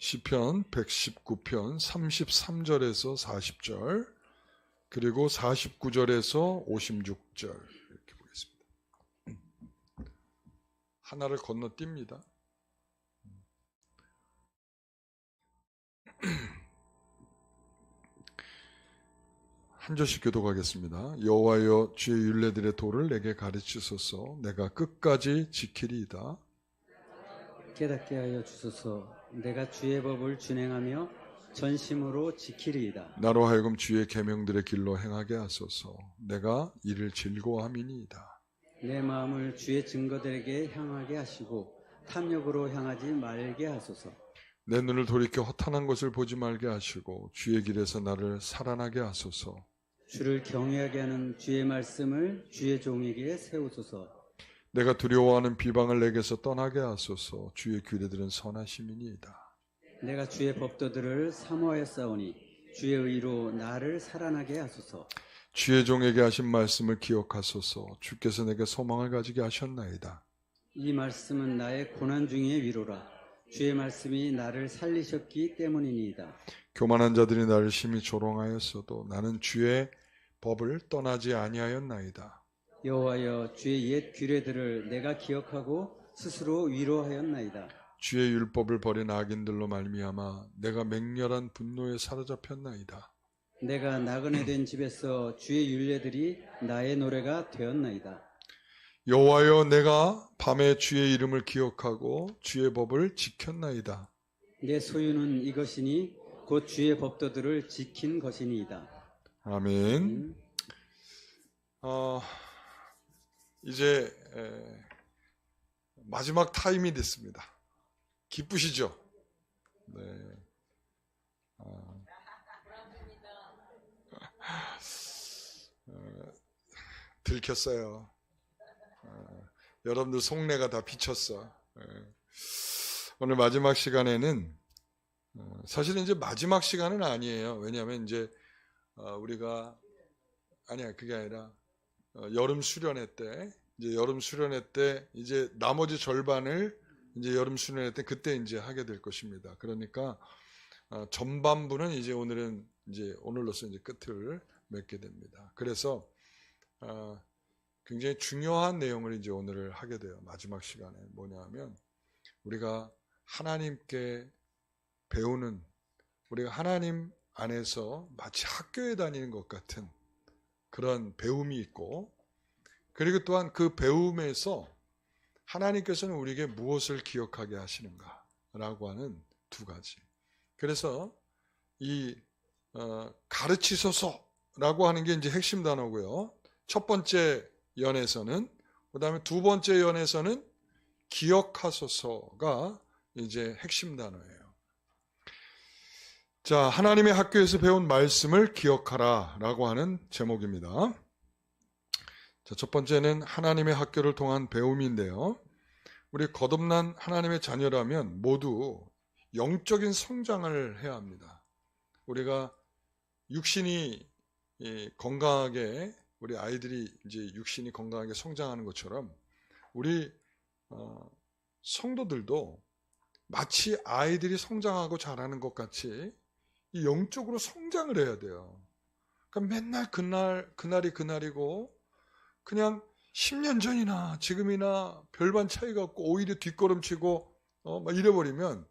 시편 119편 33절에서 40절, 그리고 49절에서 56절 이렇게 보겠습니다. 하나를 건너뜁니다. 한 절씩 교독하겠습니다. 여호와여, 주의 율례들의 도를 내게 가르치소서. 내가 끝까지 지키리이다. 깨닫게 하여 주소서. 내가 주의 법을 준행하며 전심으로 지키리이다. 나로 하여금 주의 계명들의 길로 행하게 하소서. 내가 이를 즐거워함이니이다. 내 마음을 주의 증거들에게 향하게 하시고 탐욕으로 향하지 말게 하소서. 내 눈을 돌이켜 허탄한 것을 보지 말게 하시고 주의 길에서 나를 살아나게 하소서. 주를 경외하게 하는 주의 말씀을 주의 종에게 세우소서. 내가 두려워하는 비방을 내게서 떠나게 하소서. 주의 규례들은 선하심이니이다. 내가 주의 법도들을 사모하였사오니 주의 의로 나를 살아나게 하소서. 주의 종에게 하신 말씀을 기억하소서. 주께서 내게 소망을 가지게 하셨나이다. 이 말씀은 나의 고난 중의 위로라. 주의 말씀이 나를 살리셨기 때문이니이다. 교만한 자들이 나를 심히 조롱하였어도 나는 주의 법을 떠나지 아니하였나이다. 여호와여, 주의 옛 규례들을 내가 기억하고 스스로 위로하였나이다. 주의 율법을 버린 악인들로 말미암아 내가 맹렬한 분노에 사로잡혔나이다. 내가 나그네 된 집에서 주의 율례들이 나의 노래가 되었나이다. 여호와여, 내가 밤에 주의 이름을 기억하고 주의 법을 지켰나이다. 내 소유는 이것이니 곧 주의 법도들을 지킨 것이니이다. 아멘. 이제 마지막 타임이 됐습니다. 기쁘시죠? 네. 들켰어요. 여러분들 속내가 다 비쳤어. 오늘 마지막 시간에는 사실은 이제 마지막 시간은 아니에요. 왜냐하면 이제 우리가 그게 아니라 여름 수련회 때 이제 나머지 절반을 이제 여름 수련회 때 그때 이제 하게 될 것입니다. 그러니까 전반부는 이제 오늘로서 이제 끝을 맺게 됩니다. 그래서 굉장히 중요한 내용을 이제 오늘 하게 돼요. 마지막 시간에 뭐냐면 우리가 하나님께 배우는, 우리가 하나님 안에서 마치 학교에 다니는 것 같은 그런 배움이 있고, 그리고 또한 그 배움에서 하나님께서는 우리에게 무엇을 기억하게 하시는가라고 하는 두 가지. 그래서 이 가르치소서라고 하는 게 이제 핵심 단어고요. 첫 번째 연에서는, 그 다음에 두 번째 연에서는 기억하소서가 이제 핵심 단어예요. 자, 하나님의 학교에서 배운 말씀을 기억하라 라고 하는 제목입니다. 자, 첫 번째는 하나님의 학교를 통한 배움인데요. 우리 거듭난 하나님의 자녀라면 모두 영적인 성장을 해야 합니다. 우리가 육신이 건강하게, 우리 아이들이 이제 육신이 건강하게 성장하는 것처럼 우리 성도들도 마치 아이들이 성장하고 자라는 것 같이 이 영적으로 성장을 해야 돼요. 그러니까 맨날 그날이 그날이고 그냥 10년 전이나 지금이나 별반 차이가 없고 오히려 뒷걸음치고 막 이래버리면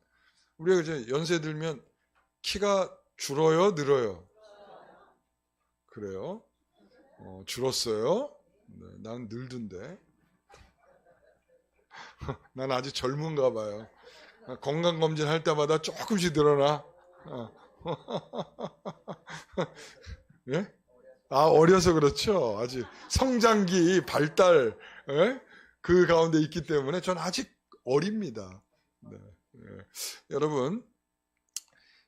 우리가 이제 연세 들면 키가 줄어요, 늘어요? 그래요? 줄었어요? 네, 난 늘던데. 난 아직 젊은가 봐요. 건강검진 할 때마다 조금씩 늘어나. 예? 어려서 그렇죠. 아직 성장기 발달 그 가운데 있기 때문에 전 아직 어립니다. 네. 여러분,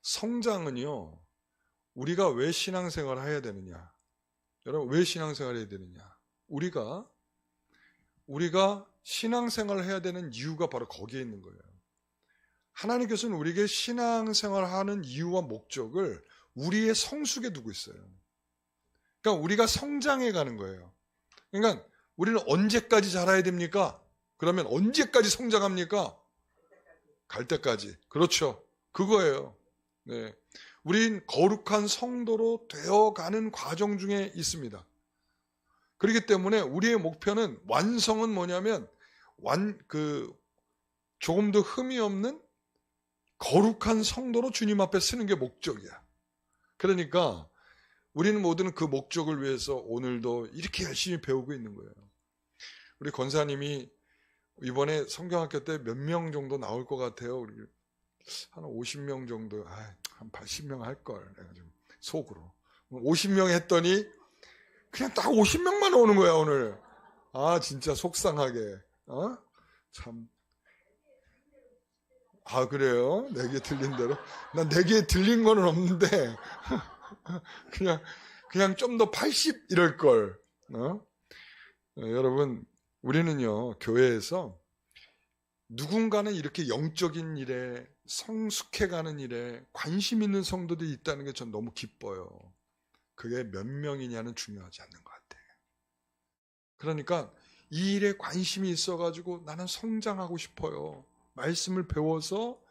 성장은요, 우리가 왜 신앙생활을 해야 되느냐? 여러분, 왜 신앙생활을 해야 되느냐? 우리가 신앙생활을 해야 되는 이유가 바로 거기에 있는 거예요. 하나님께서는 우리에게 신앙생활을 하는 이유와 목적을 우리의 성숙에 두고 있어요. 그러니까 우리가 성장해 가는 거예요. 그러니까 우리는 언제까지 자라야 됩니까? 그러면 언제까지 성장합니까? 갈 때까지. 그렇죠. 그거예요. 네. 우린 거룩한 성도로 되어가는 과정 중에 있습니다. 그렇기 때문에 우리의 목표는, 완성은 뭐냐면 조금 더 흠이 없는 거룩한 성도로 주님 앞에 서는 게 목적이야. 그러니까 우리는 모두는 그 목적을 위해서 오늘도 이렇게 열심히 배우고 있는 거예요. 우리 권사님이 이번에 성경학교 때 몇 명 정도 나올 것 같아요? 우리 한 50명 정도, 한 80명 할걸. 내가 좀 속으로. 50명 했더니 그냥 딱 50명만 오는 거야, 오늘. 진짜 속상하게. 참. 그래요? 내게 들린 대로? 난 내게 들린 거는 없는데, 그냥 좀 더 80 이럴걸. 여러분, 우리는요, 교회에서 누군가는 이렇게 영적인 일에, 성숙해가는 일에 관심 있는 성도들이 있다는 게 전 너무 기뻐요. 그게 몇 명이냐는 중요하지 않는 것 같아요. 그러니까 이 일에 관심이 있어가지고 나는 성장하고 싶어요. 말씀을 배워서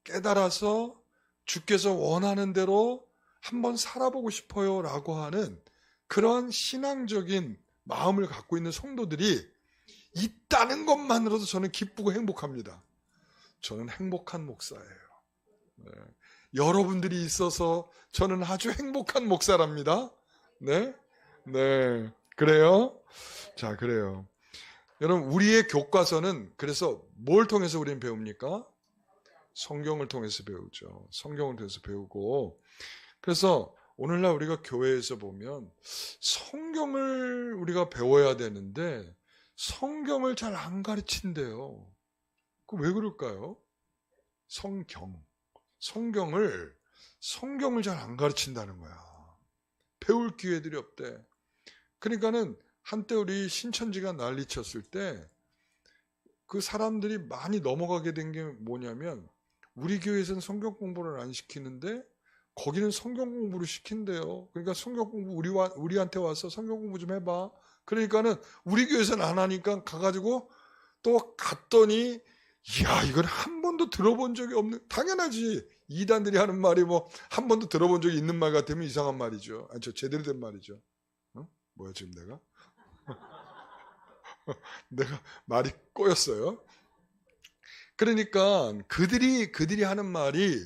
깨달아서 주께서 원하는 대로 한번 살아보고 싶어요 라고 하는 그런 신앙적인 마음을 갖고 있는 성도들이 있다는 것만으로도 저는 기쁘고 행복합니다. 저는 행복한 목사예요. 네. 여러분들이 있어서 저는 아주 행복한 목사랍니다. 네? 네. 그래요? 자, 그래요. 여러분, 우리의 교과서는 그래서 뭘 통해서 우리는 배웁니까? 성경을 통해서 배우죠. 성경을 통해서 배우고, 그래서 오늘날 우리가 교회에서 보면 성경을 우리가 배워야 되는데 성경을 잘 안 가르친대요. 그 왜 그럴까요? 성경을 잘 안 가르친다는 거야. 배울 기회들이 없대. 그러니까는 한때 우리 신천지가 난리쳤을 때 그 사람들이 많이 넘어가게 된 게 뭐냐면, 우리 교회에서는 성경 공부를 안 시키는데 거기는 성경 공부를 시킨대요. 그러니까 성경 공부 우리한테 와서 성경 공부 좀 해봐. 그러니까는 우리 교회에서는 안 하니까 가가지고 또 갔더니, 이야, 이건 한 번도 들어본 적이 없는, 당연하지. 이단들이 하는 말이 뭐 한 번도 들어본 적이 있는 말 같으면 이상한 말이죠. 저 제대로 된 말이죠. 뭐야 지금 내가? 내가 말이 꼬였어요. 그러니까 그들이 하는 말이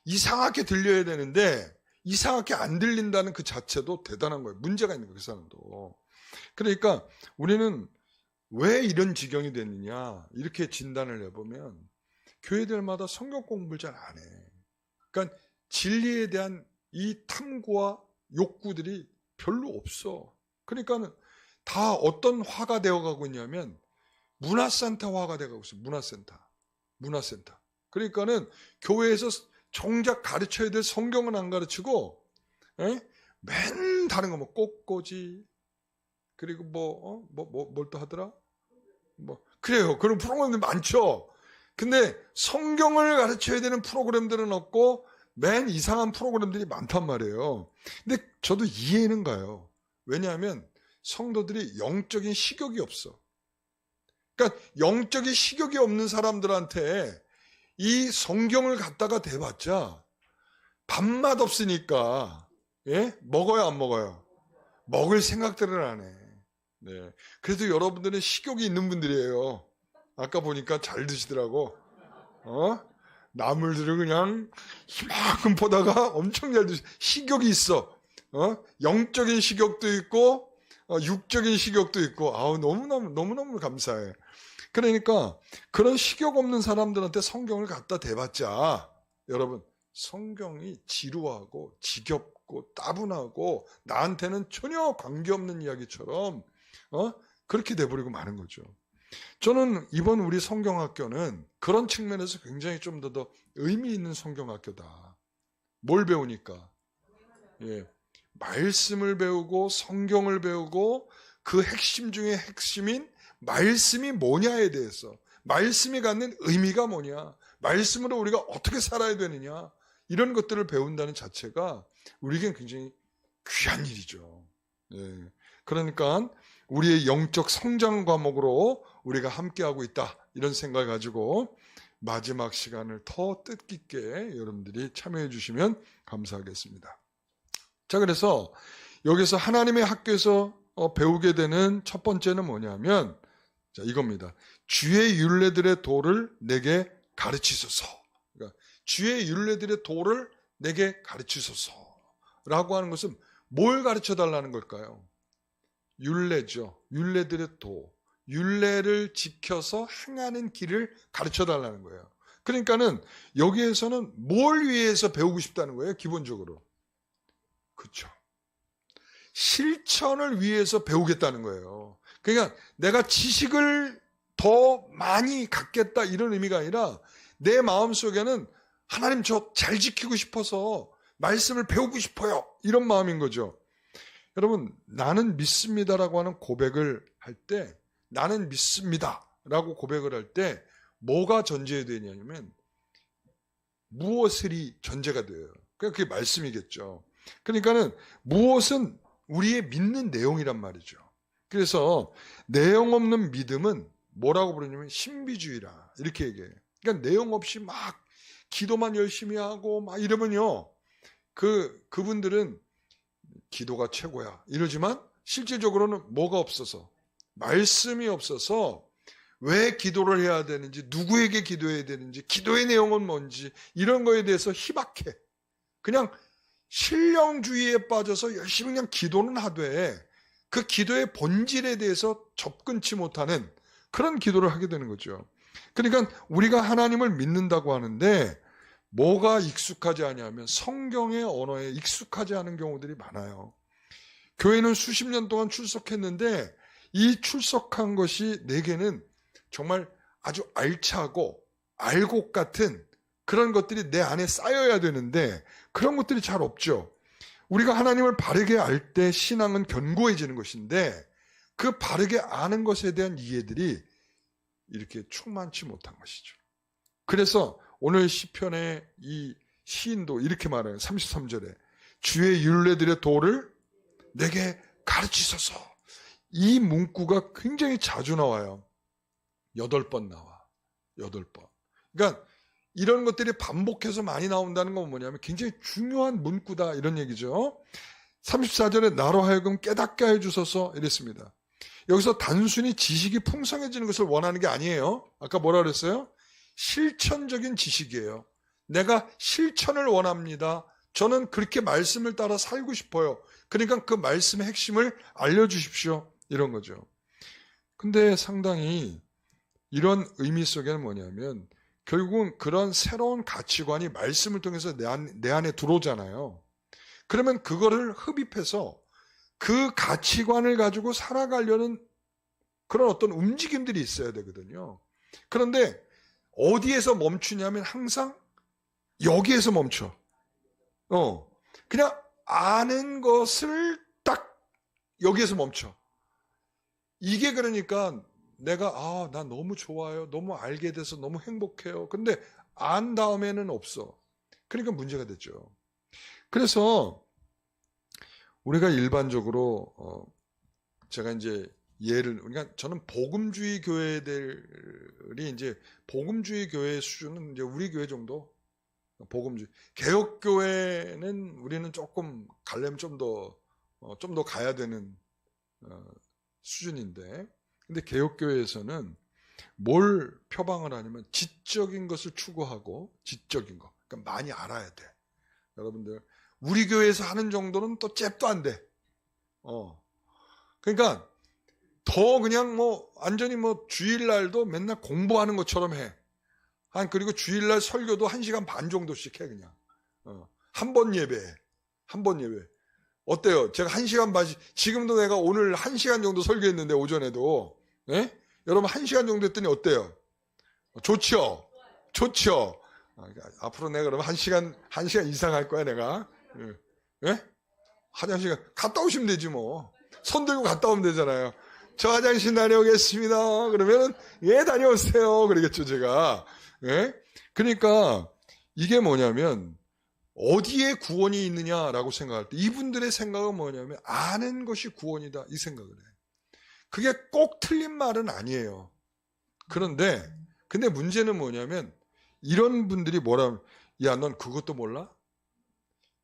이상하게 들려야 되는데 이상하게 안 들린다는 그 자체도 대단한 거예요. 문제가 있는 거예요, 그 사람도. 그러니까 우리는 왜 이런 지경이 됐느냐 이렇게 진단을 해보면, 교회들마다 성경 공부를 잘 안 해. 그러니까 진리에 대한 이 탐구와 욕구들이 별로 없어. 그러니까는 다 어떤 화가 되어가고 있냐면 문화센터 화가 되어가고 있어요. 문화센터. 그러니까는 교회에서 정작 가르쳐야 될 성경은 안 가르치고, 맨 다른 거 뭐 꽃꽂이, 그리고 뭘 또 하더라? 그래요. 그런 프로그램들 많죠. 근데 성경을 가르쳐야 되는 프로그램들은 없고 맨 이상한 프로그램들이 많단 말이에요. 근데 저도 이해는 가요. 왜냐하면 성도들이 영적인 식욕이 없어. 그러니까 영적인 식욕이 없는 사람들한테 이 성경을 갖다가 대봤자 밥맛 없으니까, 먹어요 안 먹어요? 먹을 생각들을 안 해. 네. 그래도 여러분들은 식욕이 있는 분들이에요. 아까 보니까 잘 드시더라고. 나물들을 그냥 이만큼 보다가 엄청 잘 드시. 식욕이 있어. 영적인 식욕도 있고 육적인 식욕도 있고. 너무너무 감사해. 그러니까 그런 식욕 없는 사람들한테 성경을 갖다 대봤자, 여러분, 성경이 지루하고 지겹고 따분하고 나한테는 전혀 관계없는 이야기처럼 그렇게 돼버리고 마는 거죠. 저는 이번 우리 성경학교는 그런 측면에서 굉장히 좀 더 의미 있는 성경학교다. 뭘 배우니까? 말씀을 배우고 성경을 배우고 그 핵심 중에 핵심인 말씀이 뭐냐에 대해서, 말씀이 갖는 의미가 뭐냐, 말씀으로 우리가 어떻게 살아야 되느냐, 이런 것들을 배운다는 자체가 우리에겐 굉장히 귀한 일이죠. 그러니까 우리의 영적 성장 과목으로 우리가 함께하고 있다, 이런 생각을 가지고 마지막 시간을 더 뜻깊게 여러분들이 참여해 주시면 감사하겠습니다. 자, 그래서 여기서 하나님의 학교에서 배우게 되는 첫 번째는 뭐냐면, 자, 이겁니다. 주의 율례들의 도를 내게 가르치소서. 그러니까 주의 율례들의 도를 내게 가르치소서 라고 하는 것은 뭘 가르쳐 달라는 걸까요? 율례죠. 율례들의 도. 율례를 지켜서 행하는 길을 가르쳐 달라는 거예요. 그러니까는 여기에서는 뭘 위해서 배우고 싶다는 거예요, 기본적으로. 그렇죠. 실천을 위해서 배우겠다는 거예요. 그러니까 내가 지식을 더 많이 갖겠다 이런 의미가 아니라 내 마음속에는 하나님 저 잘 지키고 싶어서 말씀을 배우고 싶어요. 이런 마음인 거죠. 여러분, 나는 믿습니다라고 하는 고백을 할 때, 나는 믿습니다라고 고백을 할 때 뭐가 전제되냐면 무엇을이 전제가 돼요. 그게 말씀이겠죠. 그러니까는 무엇은 우리의 믿는 내용이란 말이죠. 그래서 내용 없는 믿음은 뭐라고 부르냐면 신비주의라 이렇게 얘기해요. 그러니까 내용 없이 막 기도만 열심히 하고 막 이러면요, 그분들은 기도가 최고야 이러지만 실질적으로는 뭐가 없어서, 말씀이 없어서 왜 기도를 해야 되는지, 누구에게 기도해야 되는지, 기도의 내용은 뭔지 이런 거에 대해서 희박해. 그냥 신령주의에 빠져서 열심히 그냥 기도는 하되 그 기도의 본질에 대해서 접근치 못하는 그런 기도를 하게 되는 거죠. 그러니까 우리가 하나님을 믿는다고 하는데 뭐가 익숙하지 않냐면 성경의 언어에 익숙하지 않은 경우들이 많아요. 교회는 수십 년 동안 출석했는데 이 출석한 것이 내게는 정말 아주 알차고 알곡 같은 그런 것들이 내 안에 쌓여야 되는데 그런 것들이 잘 없죠. 우리가 하나님을 바르게 알 때 신앙은 견고해지는 것인데 그 바르게 아는 것에 대한 이해들이 이렇게 충만치 못한 것이죠. 그래서 오늘 시편의 이 시인도 이렇게 말해요. 33절에 주의 율례들의 도를 내게 가르치소서. 이 문구가 굉장히 자주 나와요. 8번 나와. 8번. 그러니까 이런 것들이 반복해서 많이 나온다는 건 뭐냐면 굉장히 중요한 문구다 이런 얘기죠. 34절에 나로 하여금 깨닫게 해주소서 이랬습니다. 여기서 단순히 지식이 풍성해지는 것을 원하는 게 아니에요. 아까 뭐라 그랬어요? 실천적인 지식이에요. 내가 실천을 원합니다. 저는 그렇게 말씀을 따라 살고 싶어요. 그러니까 그 말씀의 핵심을 알려주십시오. 이런 거죠. 근데 상당히 이런 의미 속에는 뭐냐면 결국은 그런 새로운 가치관이 말씀을 통해서 내 안에 들어오잖아요. 그러면 그거를 흡입해서 그 가치관을 가지고 살아가려는 그런 어떤 움직임들이 있어야 되거든요. 그런데 어디에서 멈추냐면 항상 여기에서 멈춰. 그냥 아는 것을 딱 여기에서 멈춰. 이게 그러니까 내가 나 너무 좋아요. 너무 알게 돼서 너무 행복해요. 근데 안 다음에는 없어. 그러니까 문제가 됐죠. 그래서 우리가 일반적으로 제가 이제 그러니까 저는 복음주의 교회들이 이제 복음주의 교회 수준은 이제 우리 교회 정도 복음주의. 개혁교회는 우리는 조금 가려면 좀 더 가야 되는 수준인데, 근데 개혁교회에서는 뭘 표방을 하냐면 지적인 것을 추구하고 지적인 거. 그러니까 많이 알아야 돼. 여러분들 우리 교회에서 하는 정도는 또 잽도 안 돼. 그러니까 더 그냥 완전히 주일날도 맨날 공부하는 것처럼 해. 그리고 주일날 설교도 1시간 반 정도씩 해, 그냥. 한 번 예배해. 한 번 예배. 어때요? 제가 1시간 반, 지금도 내가 오늘 1시간 정도 설교했는데, 오전에도. 예? 여러분 1시간 정도 했더니 어때요? 좋죠? 좋죠? 앞으로 내가 그러면 1시간 이상 할 거야, 내가. 예? 화장실 갔다 오시면 되지 뭐. 손 들고 갔다 오면 되잖아요. 저 화장실 다녀오겠습니다. 그러면은, 예, 다녀오세요. 그러겠죠, 제가. 예? 그러니까, 이게 뭐냐면, 어디에 구원이 있느냐라고 생각할 때, 이분들의 생각은 뭐냐면, 아는 것이 구원이다. 이 생각을 해요. 그게 꼭 틀린 말은 아니에요. 근데 문제는 뭐냐면, 이런 분들이 뭐라, 야, 넌 그것도 몰라?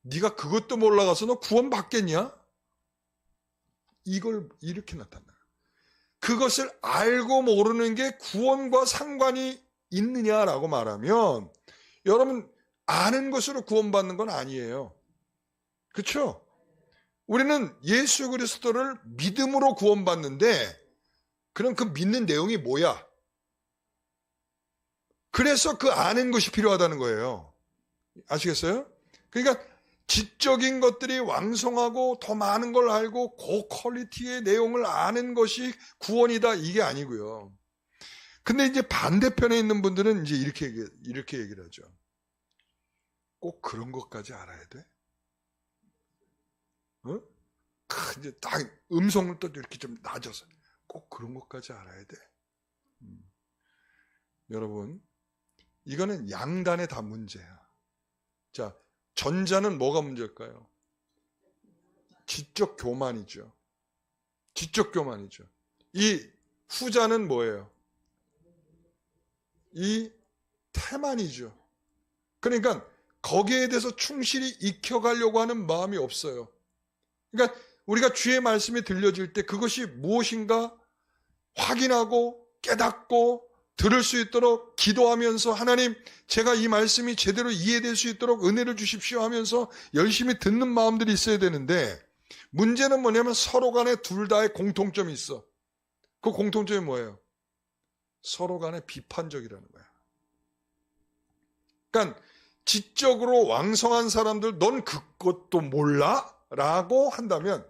네가 그것도 몰라가서 너 구원 받겠냐? 이걸 이렇게 나타나. 그것을 알고 모르는 게 구원과 상관이 있느냐라고 말하면 여러분 아는 것으로 구원받는 건 아니에요. 그렇죠? 우리는 예수 그리스도를 믿음으로 구원받는데 그럼 그 믿는 내용이 뭐야? 그래서 그 아는 것이 필요하다는 거예요. 아시겠어요? 그러니까 지적인 것들이 왕성하고 더 많은 걸 알고 고퀄리티의 내용을 아는 것이 구원이다 이게 아니고요. 근데 이제 반대편에 있는 분들은 이제 이렇게 얘기를 하죠. 꼭 그런 것까지 알아야 돼? 어? 이제 딱 음성을 또 이렇게 좀 낮아서 꼭 그런 것까지 알아야 돼? 여러분, 이거는 양단에 다 문제야. 자, 전자는 뭐가 문제일까요? 지적 교만이죠. 지적 교만이죠. 이 후자는 뭐예요? 이 태만이죠. 그러니까 거기에 대해서 충실히 익혀가려고 하는 마음이 없어요. 그러니까 우리가 주의 말씀이 들려질 때 그것이 무엇인가 확인하고 깨닫고 들을 수 있도록 기도하면서 하나님 제가 이 말씀이 제대로 이해될 수 있도록 은혜를 주십시오 하면서 열심히 듣는 마음들이 있어야 되는데 문제는 뭐냐면 서로 간에 둘 다의 공통점이 있어. 그 공통점이 뭐예요? 서로 간에 비판적이라는 거야. 그러니까 지적으로 왕성한 사람들 넌 그것도 몰라? 라고 한다면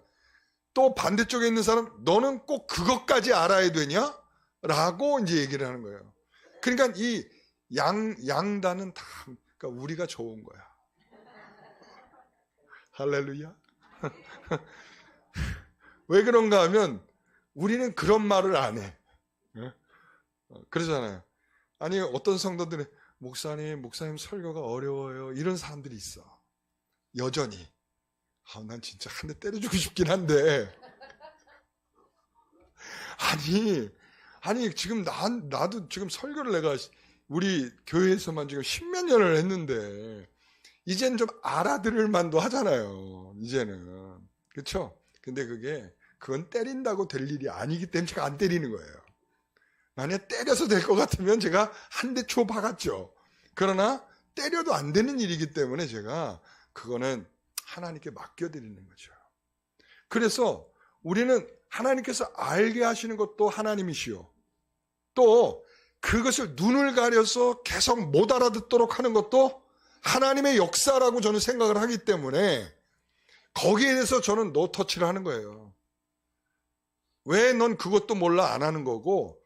또 반대쪽에 있는 사람 너는 꼭 그것까지 알아야 되냐? 라고 이제 얘기를 하는 거예요. 그러니까 이 양단은 다 그러니까 우리가 좋은 거야. 할렐루야. 왜 그런가 하면 우리는 그런 말을 안 해. 그러잖아요. 아니 어떤 성도들은 목사님 설교가 어려워요. 이런 사람들이 있어. 여전히. 난 진짜 한 대 때려주고 싶긴 한데 아니 지금 나도 지금 설교를 내가 우리 교회에서만 지금 10몇 년을 했는데 이제는 좀 알아들을 만도 하잖아요. 이제는. 그렇죠? 근데 그건 때린다고 될 일이 아니기 때문에 제가 안 때리는 거예요. 만약에 때려서 될 것 같으면 제가 한 대 쳐 박았죠. 그러나 때려도 안 되는 일이기 때문에 제가 그거는 하나님께 맡겨드리는 거죠. 그래서 우리는 하나님께서 알게 하시는 것도 하나님이시요. 또 그것을 눈을 가려서 계속 못 알아듣도록 하는 것도 하나님의 역사라고 저는 생각을 하기 때문에 거기에 대해서 저는 노터치를 하는 거예요. 왜 넌 그것도 몰라 안 하는 거고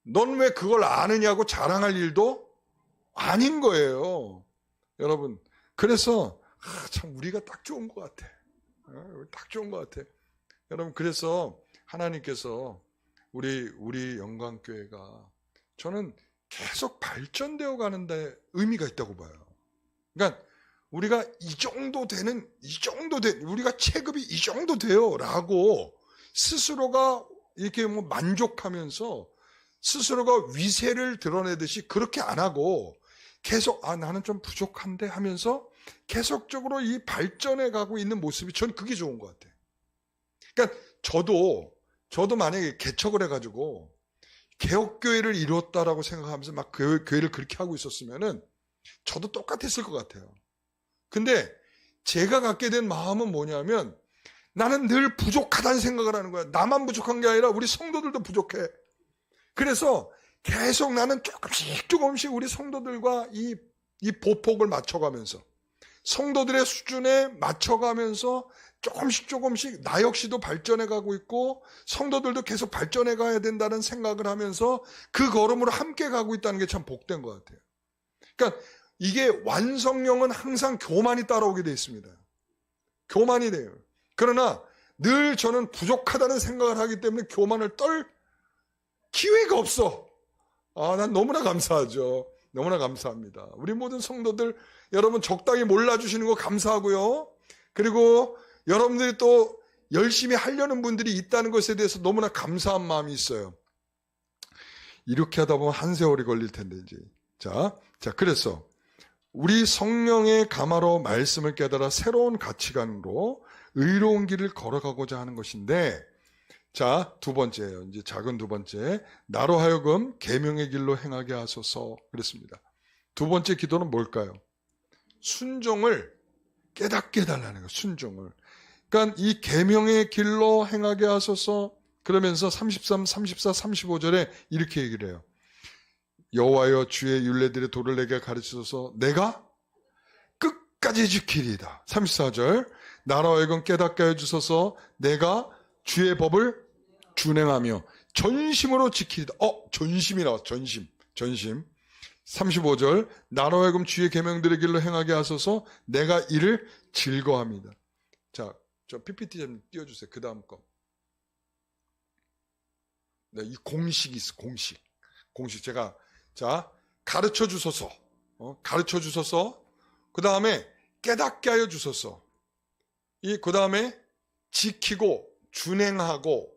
넌 왜 그걸 아느냐고 자랑할 일도 아닌 거예요. 여러분 그래서 참 우리가 딱 좋은 것 같아. 딱 좋은 것 같아. 여러분 그래서 하나님께서 우리 영광교회가 저는 계속 발전되어 가는데 의미가 있다고 봐요. 그러니까 우리가 이 정도 우리가 체급이 이 정도 돼요라고 스스로가 이렇게 뭐 만족하면서 스스로가 위세를 드러내듯이 그렇게 안 하고 계속 나는 좀 부족한데 하면서 계속적으로 이 발전해 가고 있는 모습이 저는 그게 좋은 것 같아요. 그러니까 저도 만약에 개척을 해가지고 개혁교회를 이뤘다라고 생각하면서 막 교회를 그렇게 하고 있었으면은 저도 똑같았을 것 같아요. 근데 제가 갖게 된 마음은 뭐냐면 나는 늘 부족하다는 생각을 하는 거야. 나만 부족한 게 아니라 우리 성도들도 부족해. 그래서 계속 나는 조금씩 우리 성도들과 이 보폭을 맞춰가면서 성도들의 수준에 맞춰가면서 조금씩 나 역시도 발전해 가고 있고 성도들도 계속 발전해 가야 된다는 생각을 하면서 그 걸음으로 함께 가고 있다는 게 참 복된 것 같아요. 그러니까 이게 완성형은 항상 교만이 따라오게 되어 있습니다. 교만이 돼요. 그러나 늘 저는 부족하다는 생각을 하기 때문에 교만을 떨 기회가 없어. 난 너무나 감사하죠. 너무나 감사합니다. 우리 모든 성도들 여러분 적당히 몰라주시는 거 감사하고요. 그리고 여러분들이 또 열심히 하려는 분들이 있다는 것에 대해서 너무나 감사한 마음이 있어요. 이렇게 하다 보면 한 세월이 걸릴 텐데 이제 자, 그래서 우리 성령의 감화로 말씀을 깨달아 새로운 가치관으로 의로운 길을 걸어가고자 하는 것인데, 자, 두 번째예요. 이제 작은 두 번째, 나로 하여금 계명의 길로 행하게 하소서 그랬습니다. 두 번째 기도는 뭘까요? 순종을 깨닫게 해달라는 거예요. 순종을. 그러니까 이 계명의 길로 행하게 하소서 그러면서 33, 34, 35절에 이렇게 얘기를 해요. 여호와여 주의 율례들의 도를 내게 가르치소서 내가 끝까지 지키리이다. 34절 나로 하여금 깨닫게 해주소서 내가 주의 법을 준행하며 전심으로 지키리이다. 전심이 나왔어. 전심. 35절 나로 하여금 주의 계명들의 길로 행하게 하소서 내가 이를 즐거워합니다. 자, 저 PPT 좀 띄워주세요. 그 다음 거. 네, 이 공식이 있어. 공식 제가 자 가르쳐 주소서. 가르쳐 주소서. 그 다음에 깨닫게 하여 주소서. 그 다음에 지키고 준행하고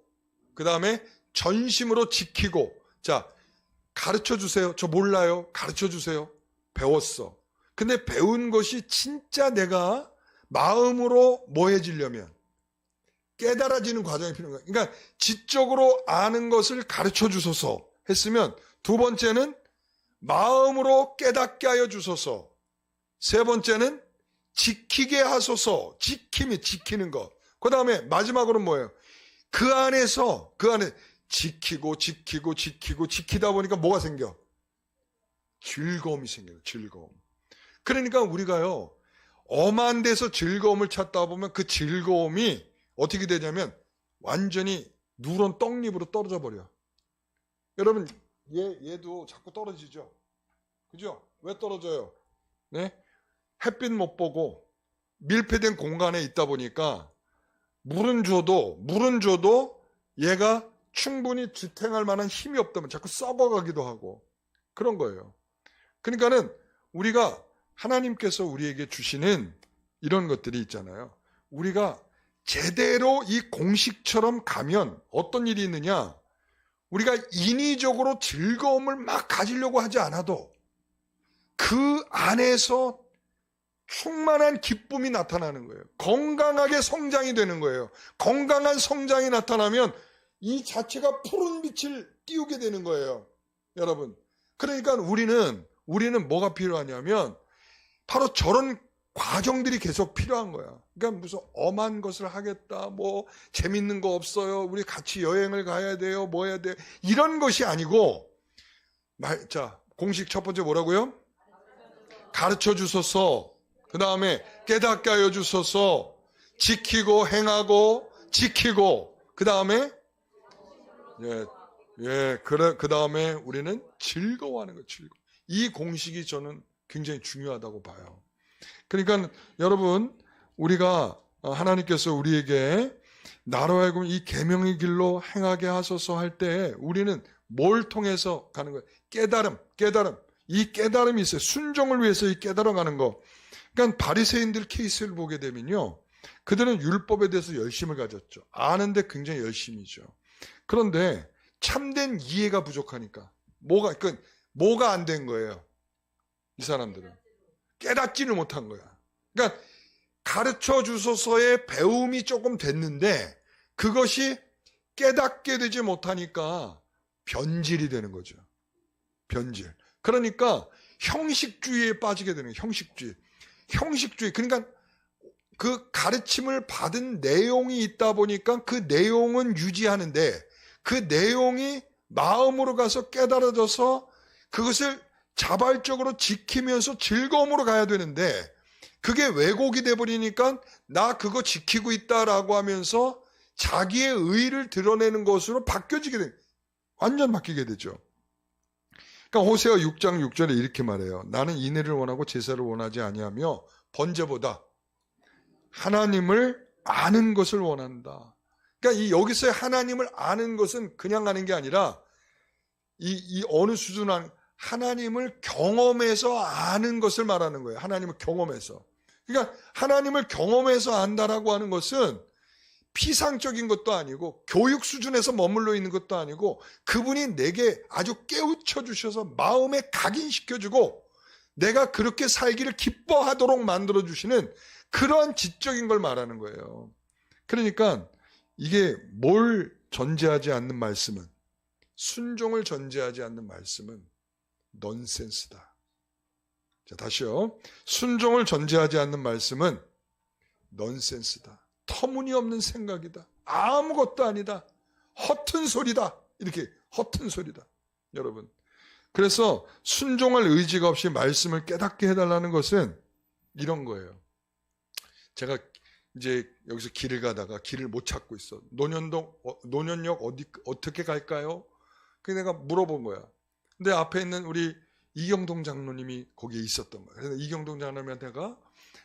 그 다음에 전심으로 지키고. 자, 가르쳐 주세요. 저 몰라요. 가르쳐 주세요. 배웠어. 근데 배운 것이 진짜 내가 마음으로 뭐해지려면 깨달아지는 과정이 필요한 거야. 그러니까 지적으로 아는 것을 가르쳐 주소서 했으면 두 번째는 마음으로 깨닫게 하여 주소서. 세 번째는 지키게 하소서. 지키는 것. 그 다음에 마지막으로는 뭐예요? 그 안에 지키다 보니까 뭐가 생겨? 즐거움이 생겨요. 즐거움. 그러니까 우리가요, 엄한 데서 즐거움을 찾다 보면 그 즐거움이 어떻게 되냐면 완전히 누런 떡잎으로 떨어져 버려. 여러분, 얘도 자꾸 떨어지죠? 그죠? 왜 떨어져요? 네? 햇빛 못 보고 밀폐된 공간에 있다 보니까 물은 줘도 얘가 충분히 지탱할 만한 힘이 없다면 자꾸 썩어가기도 하고 그런 거예요. 그러니까는 우리가 하나님께서 우리에게 주시는 이런 것들이 있잖아요. 우리가 제대로 이 공식처럼 가면 어떤 일이 있느냐? 우리가 인위적으로 즐거움을 막 가지려고 하지 않아도 그 안에서 충만한 기쁨이 나타나는 거예요. 건강하게 성장이 되는 거예요. 건강한 성장이 나타나면 이 자체가 푸른 빛을 띄우게 되는 거예요. 여러분. 그러니까 우리는 뭐가 필요하냐면 바로 저런 과정들이 계속 필요한 거야. 그러니까 무슨 엄한 것을 하겠다, 뭐 재밌는 거 없어요, 우리 같이 여행을 가야 돼요, 뭐 해야 돼요, 이런 것이 아니고, 자, 공식 첫 번째 뭐라고요? 가르쳐 주소서. 그 다음에 깨닫게 하여 주소서. 지키고 행하고 지키고. 그 다음에 그 다음에 우리는 즐거워하는 거. 이 공식이 저는 굉장히 중요하다고 봐요. 그러니까 여러분, 우리가 하나님께서 우리에게 나로 하여금 이 계명의 길로 행하게 하소서 할 때 우리는 뭘 통해서 가는 거예요? 깨달음. 이 깨달음이 있어요. 순종을 위해서 이 깨달아가는 거. 그러니까 바리새인들 케이스를 보게 되면요, 그들은 율법에 대해서 열심을 가졌죠. 아는데 굉장히 열심이죠. 그런데 참된 이해가 부족하니까 뭐가 안 된 거예요? 이 사람들은 깨닫지를 못한 거야. 그러니까 가르쳐 주소서의 배움이 조금 됐는데 그것이 깨닫게 되지 못하니까 변질이 되는 거죠. 변질. 그러니까 형식주의에 빠지게 되는 거예요. 형식주의. 그러니까 그 가르침을 받은 내용이 있다 보니까 그 내용은 유지하는데 그 내용이 마음으로 가서 깨달아져서 그것을 자발적으로 지키면서 즐거움으로 가야 되는데 그게 왜곡이 돼버리니까 나 그거 지키고 있다라고 하면서 자기의 의의를 드러내는 것으로 완전 바뀌게 되죠. 그러니까 호세아 6장 6절에 이렇게 말해요. 나는 인애를 원하고 제사를 원하지 아니하며 번제보다 하나님을 아는 것을 원한다. 그러니까 여기서의 하나님을 아는 것은 그냥 아는 게 아니라 이 어느 수준 하나님을 경험해서 아는 것을 말하는 거예요. 하나님을 경험해서. 그러니까 하나님을 경험해서 안다라고 하는 것은 피상적인 것도 아니고 교육 수준에서 머물러 있는 것도 아니고 그분이 내게 아주 깨우쳐 주셔서 마음에 각인시켜주고 내가 그렇게 살기를 기뻐하도록 만들어주시는 그러한 지적인 걸 말하는 거예요. 그러니까 이게 뭘 전제하지 않는 말씀은, 순종을 전제하지 않는 말씀은 넌센스다. 자, 다시요. 순종을 전제하지 않는 말씀은 넌센스다. 터무니없는 생각이다. 아무것도 아니다. 허튼 소리다. 이렇게 허튼 소리다. 여러분. 그래서 순종할 의지가 없이 말씀을 깨닫게 해달라는 것은 이런 거예요. 제가 이제 여기서 길을 가다가 길을 못 찾고 있어. 논현역 어떻게 갈까요? 그래서 내가 물어본 거야. 근데 앞에 있는 우리 이경동 장로님이 거기에 있었던 거야. 그래서 이경동 장로님한테 내가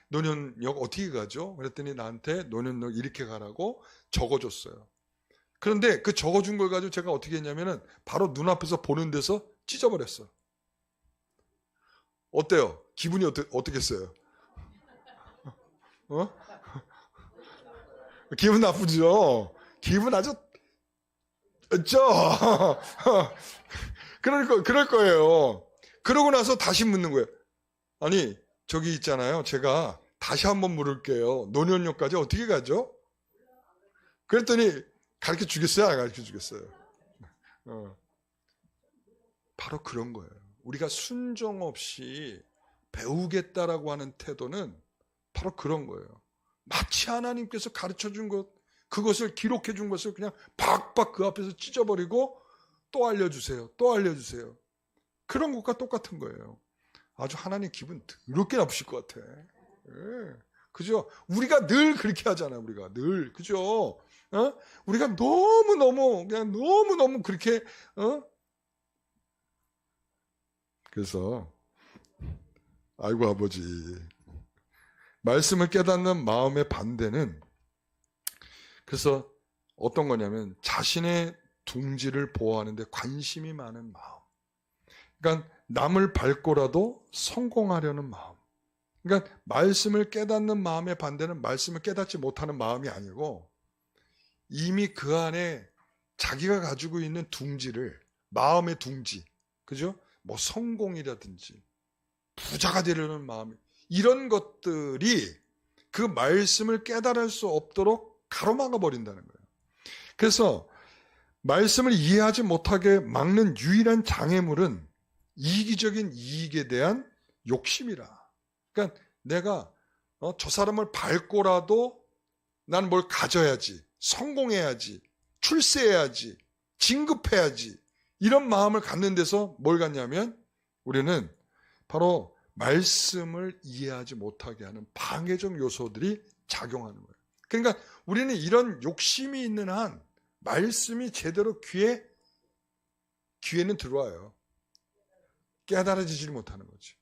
논현역 어떻게 가죠? 그랬더니 나한테 논현역 이렇게 가라고 적어줬어요. 그런데 그 적어준 걸 가지고 제가 어떻게 했냐면은 바로 눈앞에서 보는 데서 찢어버렸어. 어때요? 기분이 어떻겠어요? 기분 나쁘죠? 기분 아주, 그럴 거예요. 그러고 나서 다시 묻는 거예요. 아니, 저기 있잖아요. 제가 다시 한번 물을게요. 논현역까지 어떻게 가죠? 그랬더니 가르쳐 주겠어요? 안 가르쳐 주겠어요? 바로 그런 거예요. 우리가 순종 없이 배우겠다라고 하는 태도는 바로 그런 거예요. 마치 하나님께서 가르쳐 준 것, 그것을 기록해 준 것을 그냥 박박 그 앞에서 찢어버리고 또 알려주세요. 또 알려주세요. 그런 것과 똑같은 거예요. 아주 하나님 기분 더럽게 나쁘실 것 같아. 예. 그죠? 우리가 늘 그렇게 하잖아요. 우리가 늘. 그죠? 우리가 너무너무 그냥 너무너무 그렇게 그래서 아이고 아버지, 말씀을 깨닫는 마음의 반대는 그래서 어떤 거냐면 자신의 둥지를 보호하는 데 관심이 많은 마음. 그러니까 남을 밟고라도 성공하려는 마음. 그러니까 말씀을 깨닫는 마음의 반대는 말씀을 깨닫지 못하는 마음이 아니고 이미 그 안에 자기가 가지고 있는 둥지를, 마음의 둥지, 그죠? 뭐 성공이라든지 부자가 되려는 마음, 이런 것들이 그 말씀을 깨달을 수 없도록 가로막아 버린다는 거예요. 그래서 말씀을 이해하지 못하게 막는 유일한 장애물은 이기적인 이익에 대한 욕심이라. 그러니까 내가 저 사람을 밟고라도 난 뭘 가져야지, 성공해야지, 출세해야지, 진급해야지, 이런 마음을 갖는 데서 뭘 갖냐면 우리는 바로 말씀을 이해하지 못하게 하는 방해적 요소들이 작용하는 거예요. 그러니까 우리는 이런 욕심이 있는 한 말씀이 제대로 귀에는 들어와요. 깨달아지지 못하는 거지.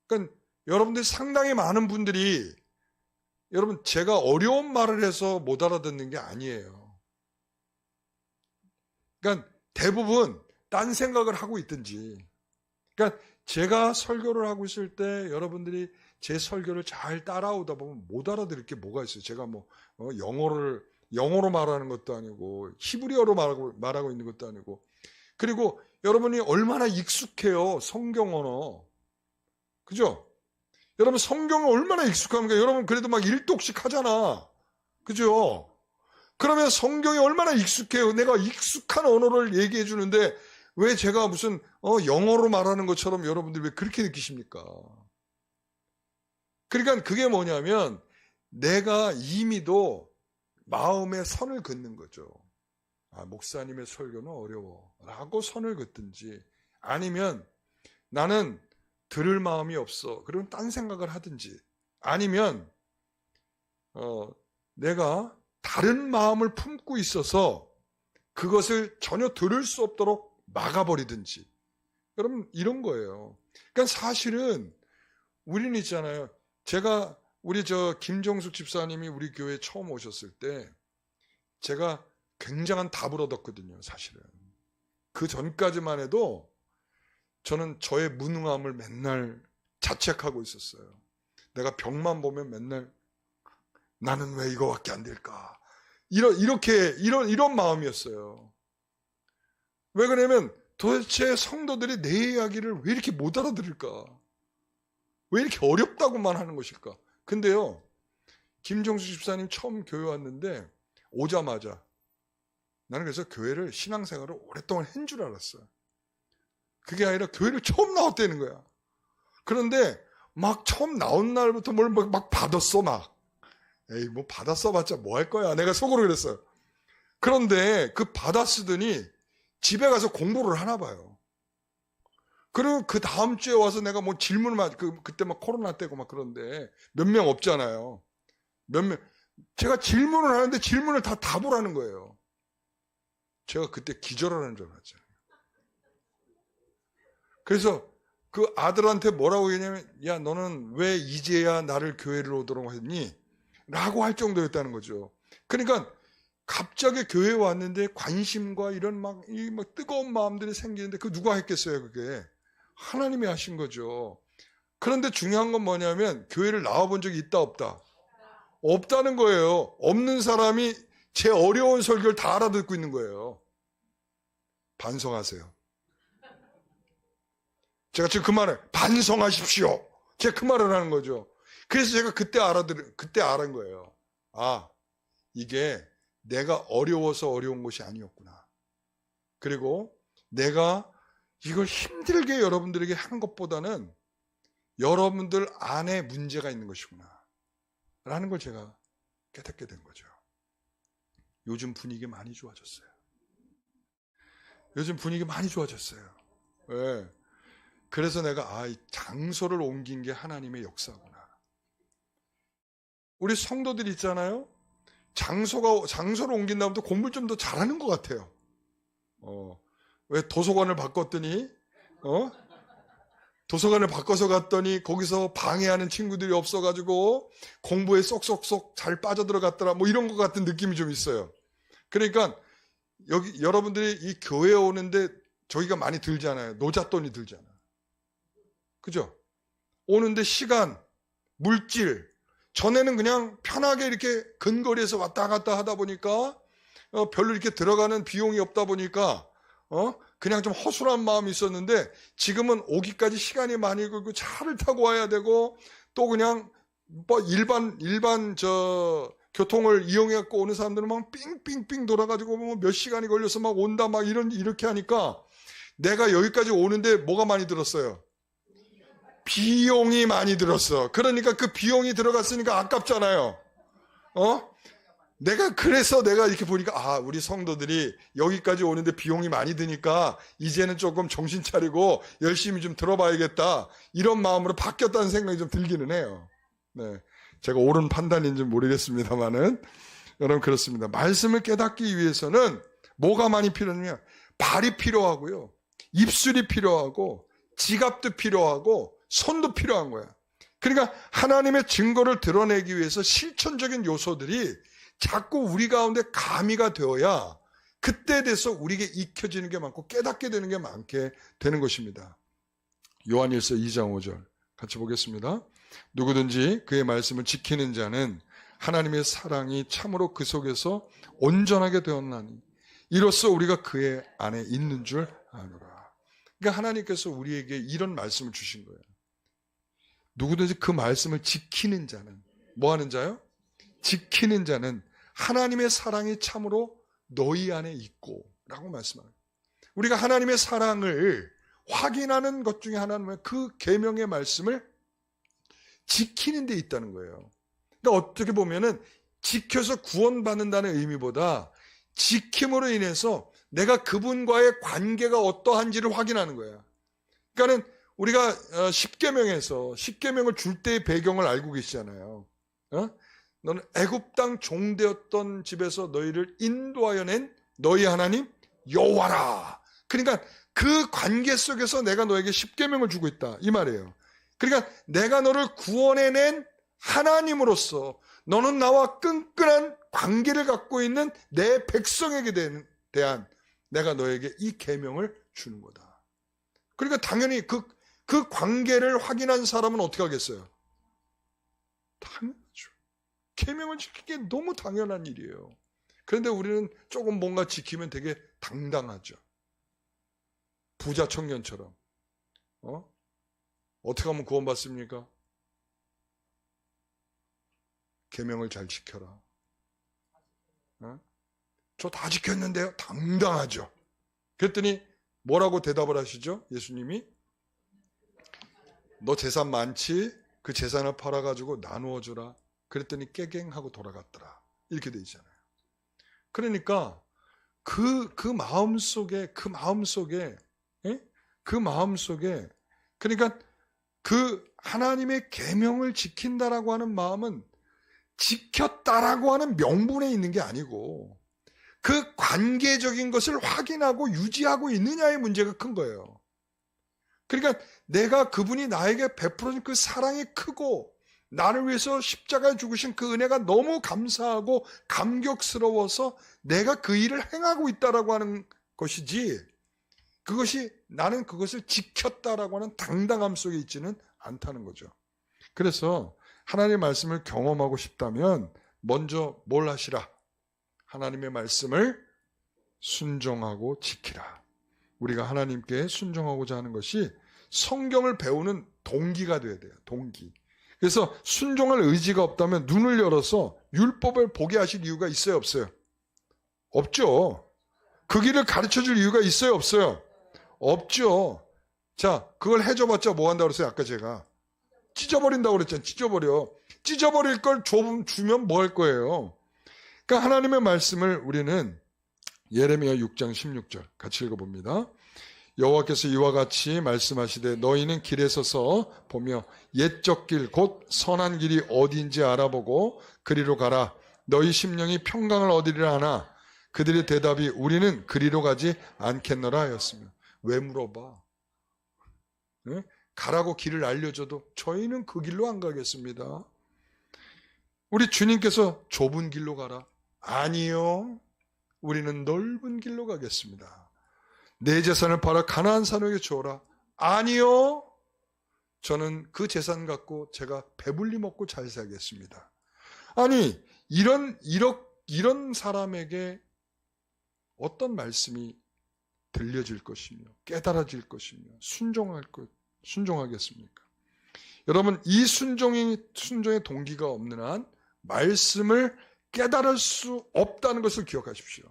그러니까 여러분들 상당히 많은 분들이, 여러분 제가 어려운 말을 해서 못 알아듣는 게 아니에요. 그러니까 대부분 딴 생각을 하고 있든지, 그러니까 제가 설교를 하고 있을 때 여러분들이 제 설교를 잘 따라오다 보면 못 알아들을 게 뭐가 있어요. 제가 뭐 영어로 말하는 것도 아니고 히브리어로 말하고 있는 것도 아니고, 그리고 여러분이 얼마나 익숙해요, 성경 언어. 그죠? 여러분 성경은 얼마나 익숙합니까? 여러분 그래도 막 1독씩 하잖아. 그죠? 그러면 성경이 얼마나 익숙해요. 내가 익숙한 언어를 얘기해 주는데 왜 제가 무슨 영어로 말하는 것처럼 여러분들이 왜 그렇게 느끼십니까? 그러니까 그게 뭐냐면 내가 이미도 마음에 선을 긋는 거죠. 아, 목사님의 설교는 어려워 라고 선을 긋든지, 아니면 나는 들을 마음이 없어, 그러면 딴 생각을 하든지, 아니면 내가 다른 마음을 품고 있어서 그것을 전혀 들을 수 없도록 막아버리든지, 여러분 이런 거예요. 그러니까 사실은 우리는 있잖아요. 제가 우리 김정숙 집사님이 우리 교회에 처음 오셨을 때 제가 굉장한 답을 얻었거든요. 사실은 그 전까지만 해도 저는 저의 무능함을 맨날 자책하고 있었어요. 내가 벽만 보면 맨날 나는 왜 이거밖에 안 될까? 이런 마음이었어요. 왜 그러냐면 도대체 성도들이 내 이야기를 왜 이렇게 못 알아들을까? 왜 이렇게 어렵다고만 하는 것일까? 근데요, 김정수 집사님 처음 교회 왔는데 오자마자 나는 그래서 교회를 신앙생활을 오랫동안 한 줄 알았어요. 그게 아니라 교회를 처음 나왔다는 거야. 그런데 막 처음 나온 날부터 뭘 막 받았어 막. 에이 뭐 받았어 봤자 뭐 할 거야. 내가 속으로 그랬어요. 그런데 그 받아 쓰더니 집에 가서 공부를 하나 봐요. 그리고 그 다음 주에 와서 내가 뭐 질문을 그때 막 코로나 때고 막 그런데 몇 명 없잖아요. 제가 질문을 하는데 질문을 다 답을 하는 거예요. 제가 그때 기절하는 줄 알았잖아요. 그래서 그 아들한테 뭐라고 했냐면, 야 너는 왜 이제야 나를 교회를 오도록 했니? 라고 할 정도였다는 거죠. 그러니까 갑자기 교회에 왔는데 관심과 이런 막 뜨거운 마음들이 생기는데 그 누가 했겠어요? 그게 하나님이 하신 거죠. 그런데 중요한 건 뭐냐면 교회를 나와본 적이 있다 없다? 없다는 거예요. 없는 사람이 제 어려운 설교를 다 알아듣고 있는 거예요. 반성하세요. 제가 지금 그 말을 반성하십시오. 제가 그 말을 하는 거죠. 그래서 제가 그때 알은 거예요. 아, 이게 내가 어려워서 어려운 것이 아니었구나. 그리고 내가 이걸 힘들게 여러분들에게 하는 것보다는 여러분들 안에 문제가 있는 것이구나. 라는 걸 제가 깨닫게 된 거죠. 요즘 분위기 많이 좋아졌어요. 요즘 분위기 많이 좋아졌어요. 네. 그래서 내가 이 장소를 옮긴 게 하나님의 역사구나. 우리 성도들 있잖아요. 장소를 옮긴다면 또 공부를 좀 더 잘하는 것 같아요. 왜 도서관을 바꿨더니 도서관을 바꿔서 갔더니 거기서 방해하는 친구들이 없어가지고 공부에 쏙쏙쏙 잘 빠져들어갔더라. 뭐 이런 것 같은 느낌이 좀 있어요. 그러니까 여러분들이 이 교회에 오는데 저희가 많이 들잖아요. 노잣돈이 들잖아요. 그죠? 오는데 시간, 물질, 전에는 그냥 편하게 이렇게 근거리에서 왔다 갔다 하다 보니까 별로 이렇게 들어가는 비용이 없다 보니까 그냥 좀 허술한 마음이 있었는데 지금은 오기까지 시간이 많이 걸리고 차를 타고 와야 되고 또 그냥 뭐 일반 교통을 이용해 갖고 오는 사람들은 막 삥삥삥 돌아가지고 뭐 몇 시간이 걸려서 막 온다 막 이렇게 하니까 내가 여기까지 오는데 뭐가 많이 들었어요? 비용이 많이 들었어. 그러니까 그 비용이 들어갔으니까 아깝잖아요. 그래서 내가 이렇게 보니까 우리 성도들이 여기까지 오는데 비용이 많이 드니까 이제는 조금 정신 차리고 열심히 좀 들어봐야겠다. 이런 마음으로 바뀌었다는 생각이 좀 들기는 해요. 네. 제가 옳은 판단인지 모르겠습니다만은 여러분 그렇습니다. 말씀을 깨닫기 위해서는 뭐가 많이 필요하냐면 발이 필요하고요. 입술이 필요하고 지갑도 필요하고 손도 필요한 거야. 그러니까 하나님의 증거를 드러내기 위해서 실천적인 요소들이 자꾸 우리 가운데 가미가 되어야 그때에 대해서 우리에게 익혀지는 게 많고 깨닫게 되는 게 많게 되는 것입니다. 요한일서 2장 5절 같이 보겠습니다. 누구든지 그의 말씀을 지키는 자는 하나님의 사랑이 참으로 그 속에서 온전하게 되었나니 이로써 우리가 그의 안에 있는 줄 아노라. 그러니까 하나님께서 우리에게 이런 말씀을 주신 거예요. 누구든지 그 말씀을 지키는 자는 뭐 하는 자요? 지키는 자는 하나님의 사랑이 참으로 너희 안에 있고 라고 말씀합니다. 우리가 하나님의 사랑을 확인하는 것 중에 하나는 그 계명의 말씀을 지키는 데 있다는 거예요. 그러니까 어떻게 보면은 지켜서 구원받는다는 의미보다 지킴으로 인해서 내가 그분과의 관계가 어떠한지를 확인하는 거예요. 그러니까는 우리가 십계명을 줄 때의 배경을 알고 계시잖아요. 너는 애굽 땅 종되었던 집에서 너희를 인도하여 낸 너희 하나님 여호와라. 그러니까 그 관계 속에서 내가 너에게 십계명을 주고 있다 이 말이에요. 그러니까 내가 너를 구원해낸 하나님으로서 너는 나와 끈끈한 관계를 갖고 있는 내 백성에게 대한 내가 너에게 이 계명을 주는 거다. 그러니까 당연히 그 관계를 확인한 사람은 어떻게 하겠어요? 당연하죠. 계명을 지키는 게 너무 당연한 일이에요. 그런데 우리는 조금 뭔가 지키면 되게 당당하죠. 부자 청년처럼. 어떻게 하면 구원받습니까? 계명을 잘 지켜라. 저 다 지켰는데요. 당당하죠. 그랬더니 뭐라고 대답을 하시죠? 예수님이 너 재산 많지? 그 재산을 팔아가지고 나누어 주라. 그랬더니 깨갱하고 돌아갔더라. 이렇게 돼 있잖아요. 그러니까 그 마음속에 그러니까 그 하나님의 계명을 지킨다라고 하는 마음은 지켰다라고 하는 명분에 있는 게 아니고 그 관계적인 것을 확인하고 유지하고 있느냐의 문제가 큰 거예요. 그러니까 내가 그분이 나에게 베풀어준 그 사랑이 크고 나를 위해서 십자가에 죽으신 그 은혜가 너무 감사하고 감격스러워서 내가 그 일을 행하고 있다라고 하는 것이지, 그것이 나는 그것을 지켰다라고 하는 당당함 속에 있지는 않다는 거죠. 그래서 하나님의 말씀을 경험하고 싶다면 먼저 뭘 하시라? 하나님의 말씀을 순종하고 지키라. 우리가 하나님께 순종하고자 하는 것이 성경을 배우는 동기가 돼야 돼요. 동기. 그래서 순종할 의지가 없다면 눈을 열어서 율법을 보게 하실 이유가 있어요, 없어요? 없죠. 그 길을 가르쳐줄 이유가 있어요, 없어요? 없죠. 자, 그걸 해줘봤자 뭐 한다고 그랬어요? 아까 제가 찢어버린다고 그랬잖아요. 찢어버릴 걸 주면 뭐 할 거예요? 그러니까 하나님의 말씀을 우리는 예레미야 6장 16절 같이 읽어봅니다. 여호와께서 이와 같이 말씀하시되 너희는 길에 서서 보며 옛적 길 곧 선한 길이 어디인지 알아보고 그리로 가라. 너희 심령이 평강을 얻으리라 하나 그들의 대답이 우리는 그리로 가지 않겠노라 하였으며. 왜 물어봐? 네? 가라고 길을 알려줘도 저희는 그 길로 안 가겠습니다. 우리 주님께서 좁은 길로 가라. 아니요. 우리는 넓은 길로 가겠습니다. 내 재산을 팔아 가나안 사람에게 주어라. 아니요. 저는 그 재산 갖고 제가 배불리 먹고 잘 살겠습니다. 아니, 이런 사람에게 어떤 말씀이 들려질 것이며 깨달아질 것이며 순종하겠습니까? 여러분, 이 순종의 동기가 없는 한 말씀을 깨달을 수 없다는 것을 기억하십시오.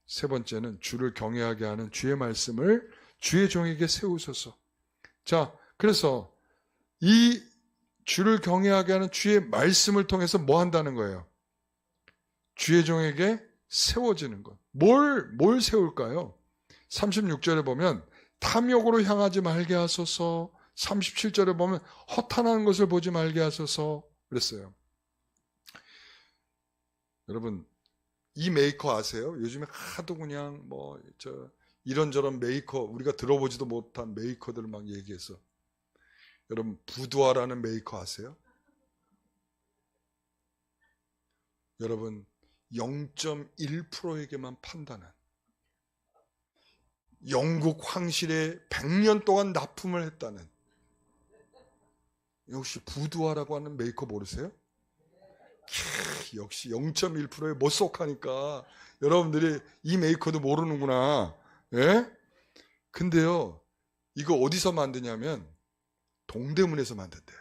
세 번째는 주를 경외하게 하는 주의 말씀을 주의 종에게 세우소서. 자, 그래서 이 주를 경외하게 하는 주의 말씀을 통해서 뭐 한다는 거예요? 주의 종에게 세워지는 것. 뭘 세울까요? 36절에 보면 탐욕으로 향하지 말게 하소서. 37절에 보면 허탄한 것을 보지 말게 하소서 그랬어요. 여러분, 이 메이커 아세요? 요즘에 하도 그냥 이런저런 메이커, 우리가 들어보지도 못한 메이커들을 막 얘기해서. 여러분, 부두아라는 메이커 아세요? 여러분, 0.1%에게만 판다는, 영국 황실에 100년 동안 납품을 했다는, 역시 부두아라고 하는 메이커 모르세요? 역시 0.1%에 못 속하니까 여러분들이 이 메이커도 모르는구나. 예? 근데요, 이거 어디서 만드냐면 동대문에서 만든대요.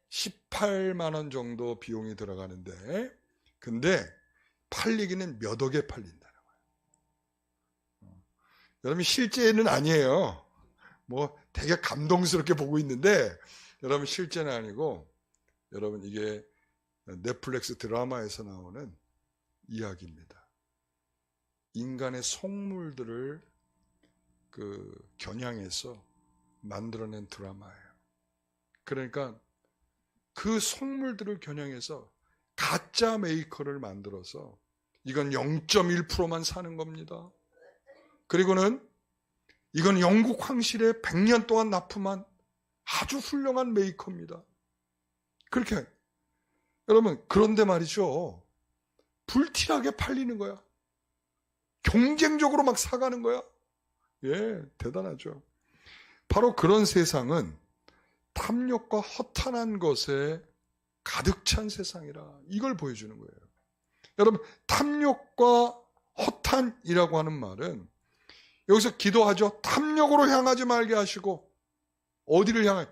18만 원 정도 비용이 들어가는데, 근데 팔리기는 몇 억에 팔린다는 거예요. 여러분, 실제는 아니에요. 되게 감동스럽게 보고 있는데, 여러분, 실제는 아니고, 여러분, 이게 넷플릭스 드라마에서 나오는 이야기입니다. 인간의 속물들을 겨냥해서 만들어낸 드라마예요. 그러니까 그 속물들을 겨냥해서 가짜 메이커를 만들어서 이건 0.1%만 사는 겁니다. 그리고는 이건 영국 황실에 100년 동안 납품한 아주 훌륭한 메이커입니다. 그렇게 여러분, 그런데 말이죠, 불티나게 팔리는 거야. 경쟁적으로 막 사가는 거야. 예, 대단하죠. 바로 그런 세상은 탐욕과 허탄한 것에 가득 찬 세상이라 이걸 보여주는 거예요. 여러분 탐욕과 허탄이라고 하는 말은 여기서 기도하죠. 탐욕으로 향하지 말게 하시고 어디를 향해?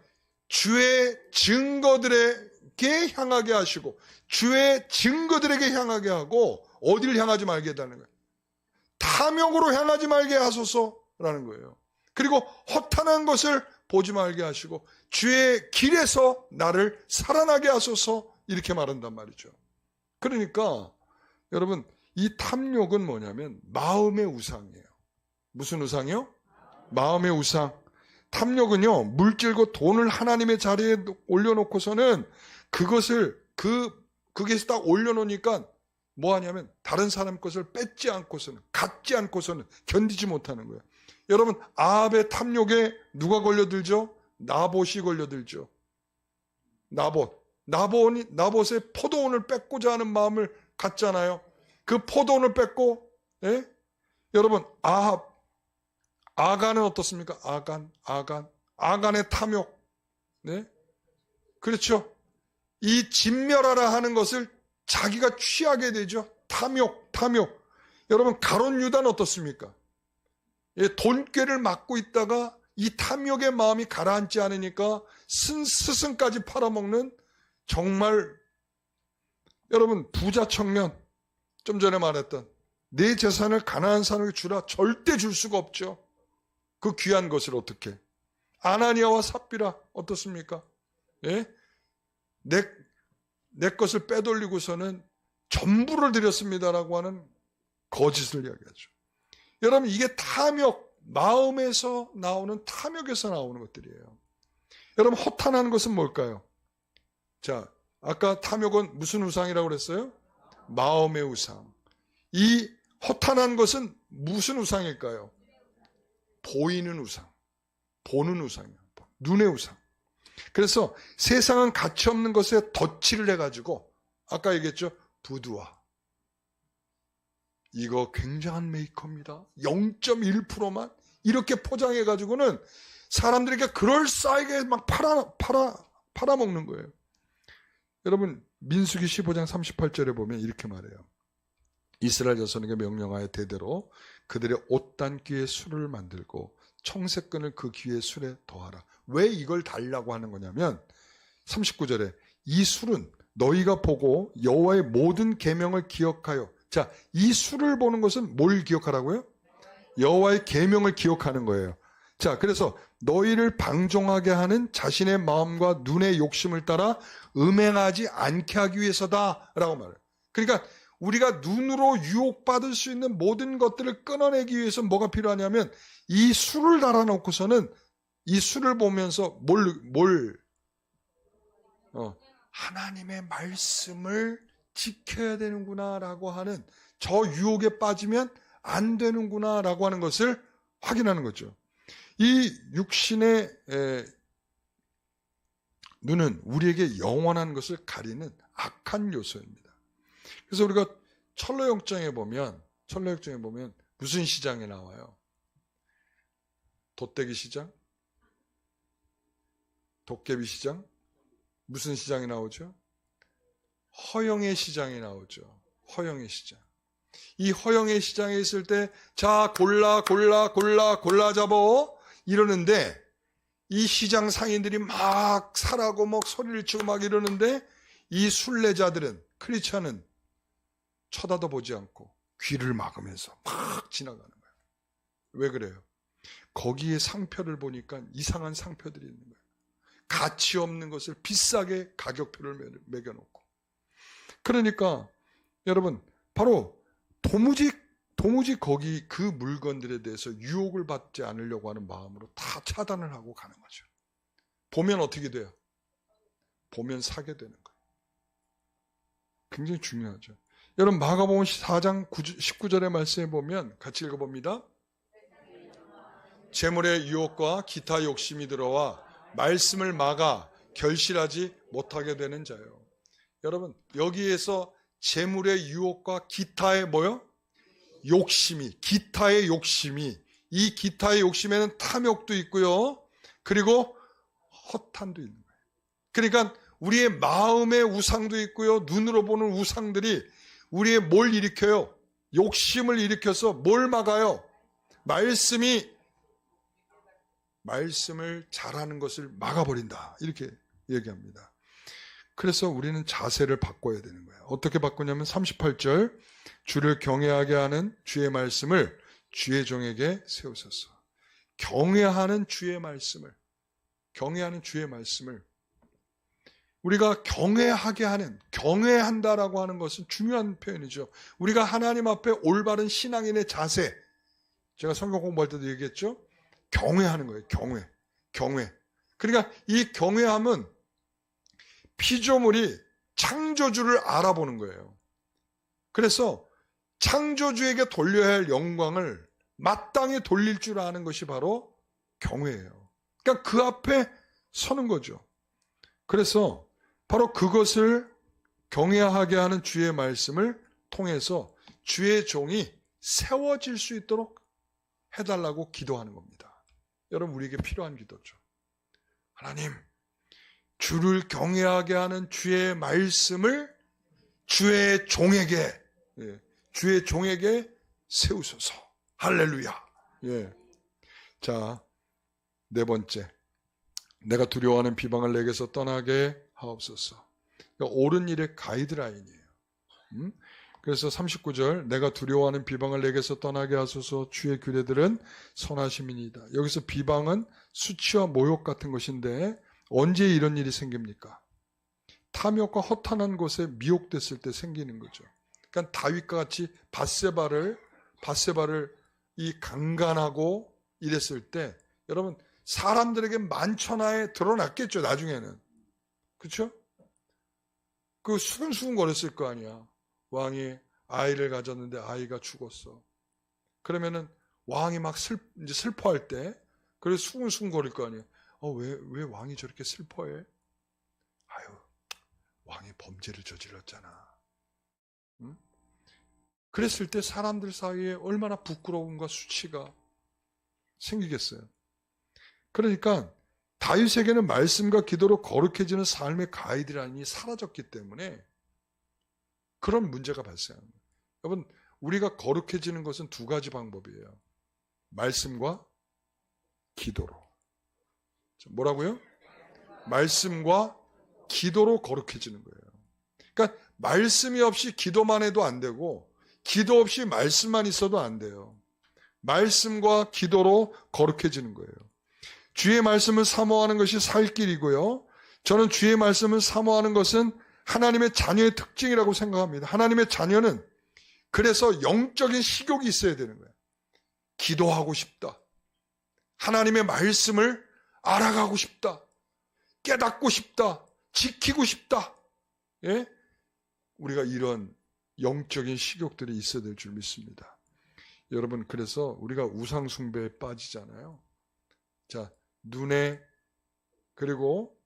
주의 증거들에게 향하게 하시고 주의 증거들에게 향하게 하고 어디를 향하지 말게 해달라는 거예요. 탐욕으로 향하지 말게 하소서라는 거예요. 그리고 허탄한 것을 보지 말게 하시고 주의 길에서 나를 살아나게 하소서 이렇게 말한단 말이죠. 그러니까 여러분 이 탐욕은 뭐냐면 마음의 우상이에요. 무슨 우상이요? 마음의 우상. 탐욕은요 물질과 돈을 하나님의 자리에 올려놓고서는 그것을 그게서 딱 올려놓으니까 뭐 하냐면 다른 사람 것을 뺏지 않고서는 갖지 않고서는 견디지 못하는 거예요. 여러분 아합의 탐욕에 누가 걸려들죠? 나봇이 걸려들죠. 나봇의 포도원을 뺏고자 하는 마음을 갖잖아요. 그 포도원을 뺏고 여러분 아간은 어떻습니까? 아간의 탐욕. 그렇죠. 이 진멸하라 하는 것을 자기가 취하게 되죠. 탐욕. 여러분 가룟 유다는 어떻습니까? 돈꾀를 맡고 있다가 이 탐욕의 마음이 가라앉지 않으니까 스승까지 팔아먹는 정말 여러분 부자 청년 좀 전에 말했던 내 재산을 가난한 사람에게 주라 절대 줄 수가 없죠. 그 귀한 것을 어떻게 아나니아와 삽비라 어떻습니까? 내 것을 빼돌리고서는 전부를 드렸습니다라고 하는 거짓을 이야기하죠. 여러분 이게 탐욕, 마음에서 나오는 탐욕에서 나오는 것들이에요. 여러분 허탄한 것은 뭘까요? 자, 아까 탐욕은 무슨 우상이라고 그랬어요? 마음의 우상. 이 허탄한 것은 무슨 우상일까요? 보이는 우상, 보는 우상이에요. 눈의 우상. 그래서 세상은 가치 없는 것에 덧칠을 해가지고 아까 얘기했죠. 부두화. 이거 굉장한 메이커입니다. 0.1%만 이렇게 포장해가지고는 사람들에게 그럴싸하게 막 팔아먹는 거예요. 여러분 민수기 15장 38절에 보면 이렇게 말해요. 이스라엘 자손에게 명령하여 대대로 그들의 옷단귀에 술을 만들고 청색끈을 그 귀에 술에 더하라. 왜 이걸 달라고 하는 거냐면 39절에 이 술은 너희가 보고 여호와의 모든 계명을 기억하여. 자, 이 술을 보는 것은 뭘 기억하라고요? 여호와의 계명을 기억하는 거예요. 자, 그래서 너희를 방종하게 하는 자신의 마음과 눈의 욕심을 따라 음행하지 않게 하기 위해서다라고 말해요. 그러니까 우리가 눈으로 유혹받을 수 있는 모든 것들을 끊어내기 위해서 뭐가 필요하냐면 이 술을 달아놓고서는 이 술을 보면서 하나님의 말씀을 지켜야 되는구나라고 하는 저 유혹에 빠지면 안 되는구나라고 하는 것을 확인하는 거죠. 이 육신의 눈은 우리에게 영원한 것을 가리는 악한 요소입니다. 그래서 우리가 철로역정에 보면 무슨 시장이 나와요? 돗대기 시장? 도깨비 시장? 무슨 시장이 나오죠? 허영의 시장이 나오죠. 허영의 시장. 이 허영의 시장에 있을 때 자 골라 잡어 이러는데 이 시장 상인들이 막 사라고 막 소리를 치고 막 이러는데 이 순례자들은 크리스찬은 쳐다도 보지 않고 귀를 막으면서 막 지나가는 거예요. 왜 그래요? 거기에 상표를 보니까 이상한 상표들이 있는 거예요. 가치 없는 것을 비싸게 가격표를 매겨놓고. 그러니까 여러분 바로 도무지 거기 그 물건들에 대해서 유혹을 받지 않으려고 하는 마음으로 다 차단을 하고 가는 거죠. 보면 어떻게 돼요? 보면 사게 되는 거예요. 굉장히 중요하죠. 여러분 마가복음 4장 19절의 말씀에 보면 같이 읽어봅니다. 재물의 유혹과 기타 욕심이 들어와 말씀을 막아 결실하지 못하게 되는 자요. 여러분 여기에서 재물의 유혹과 기타의 뭐요? 기타의 욕심이 이 기타의 욕심에는 탐욕도 있고요. 그리고 허탄도 있는 거예요. 그러니까 우리의 마음의 우상도 있고요. 눈으로 보는 우상들이 우리의 뭘 일으켜요? 욕심을 일으켜서 뭘 막아요? 말씀을 잘하는 것을 막아버린다. 이렇게 얘기합니다. 그래서 우리는 자세를 바꿔야 되는 거예요. 어떻게 바꾸냐면 38절 주를 경외하게 하는 주의 말씀을 주의 종에게 세우소서. 경외하는 주의 말씀을 우리가 경외하게 하는, 경외한다라고 하는 것은 중요한 표현이죠. 우리가 하나님 앞에 올바른 신앙인의 자세, 제가 성경 공부할 때도 얘기했죠. 경외하는 거예요. 경외. 그러니까 이 경외함은 피조물이 창조주를 알아보는 거예요. 그래서 창조주에게 돌려야 할 영광을 마땅히 돌릴 줄 아는 것이 바로 경외예요. 그러니까 그 앞에 서는 거죠. 그래서 바로 그것을 경외하게 하는 주의 말씀을 통해서 주의 종이 세워질 수 있도록 해달라고 기도하는 겁니다. 여러분, 우리에게 필요한 기도죠. 하나님, 주를 경외하게 하는 주의 말씀을 주의 종에게 세우소서. 할렐루야. 예. 자, 네 번째. 내가 두려워하는 비방을 내게서 떠나게 하옵소서. 그러니까 옳은 일의 가이드라인이에요. 그래서 39절 내가 두려워하는 비방을 내게서 떠나게 하소서. 주의 규례들은 선하심이니이다. 여기서 비방은 수치와 모욕 같은 것인데 언제 이런 일이 생깁니까? 탐욕과 허탄한 것에 미혹됐을 때 생기는 거죠. 그러니까 다윗과 같이 밧세바를 이 강간하고 이랬을 때 여러분 사람들에게 만천하에 드러났겠죠. 나중에는. 그렇죠? 그 수근수근 거렸을 거 아니야. 왕이 아이를 가졌는데 아이가 죽었어. 그러면은 왕이 막 이제 슬퍼할 때 그래서 수근수근 거릴 거 아니야. 왜 왕이 저렇게 슬퍼해? 아유, 왕이 범죄를 저질렀잖아. 응? 그랬을 때 사람들 사이에 얼마나 부끄러움과 수치가 생기겠어요. 그러니까 다윗에게는 말씀과 기도로 거룩해지는 삶의 가이드라인이 사라졌기 때문에 그런 문제가 발생합니다. 여러분, 우리가 거룩해지는 것은 두 가지 방법이에요. 말씀과 기도로. 뭐라고요? 말씀과 기도로 거룩해지는 거예요. 그러니까 말씀이 없이 기도만 해도 안 되고 기도 없이 말씀만 있어도 안 돼요. 말씀과 기도로 거룩해지는 거예요. 주의 말씀을 사모하는 것이 살 길이고요. 저는 주의 말씀을 사모하는 것은 하나님의 자녀의 특징이라고 생각합니다. 하나님의 자녀는 그래서 영적인 식욕이 있어야 되는 거예요. 기도하고 싶다. 하나님의 말씀을 알아가고 싶다. 깨닫고 싶다. 지키고 싶다. 예? 우리가 이런 영적인 식욕들이 있어야 될 줄 믿습니다. 여러분, 그래서 우리가 우상 숭배에 빠지잖아요. 자, 눈에 그리고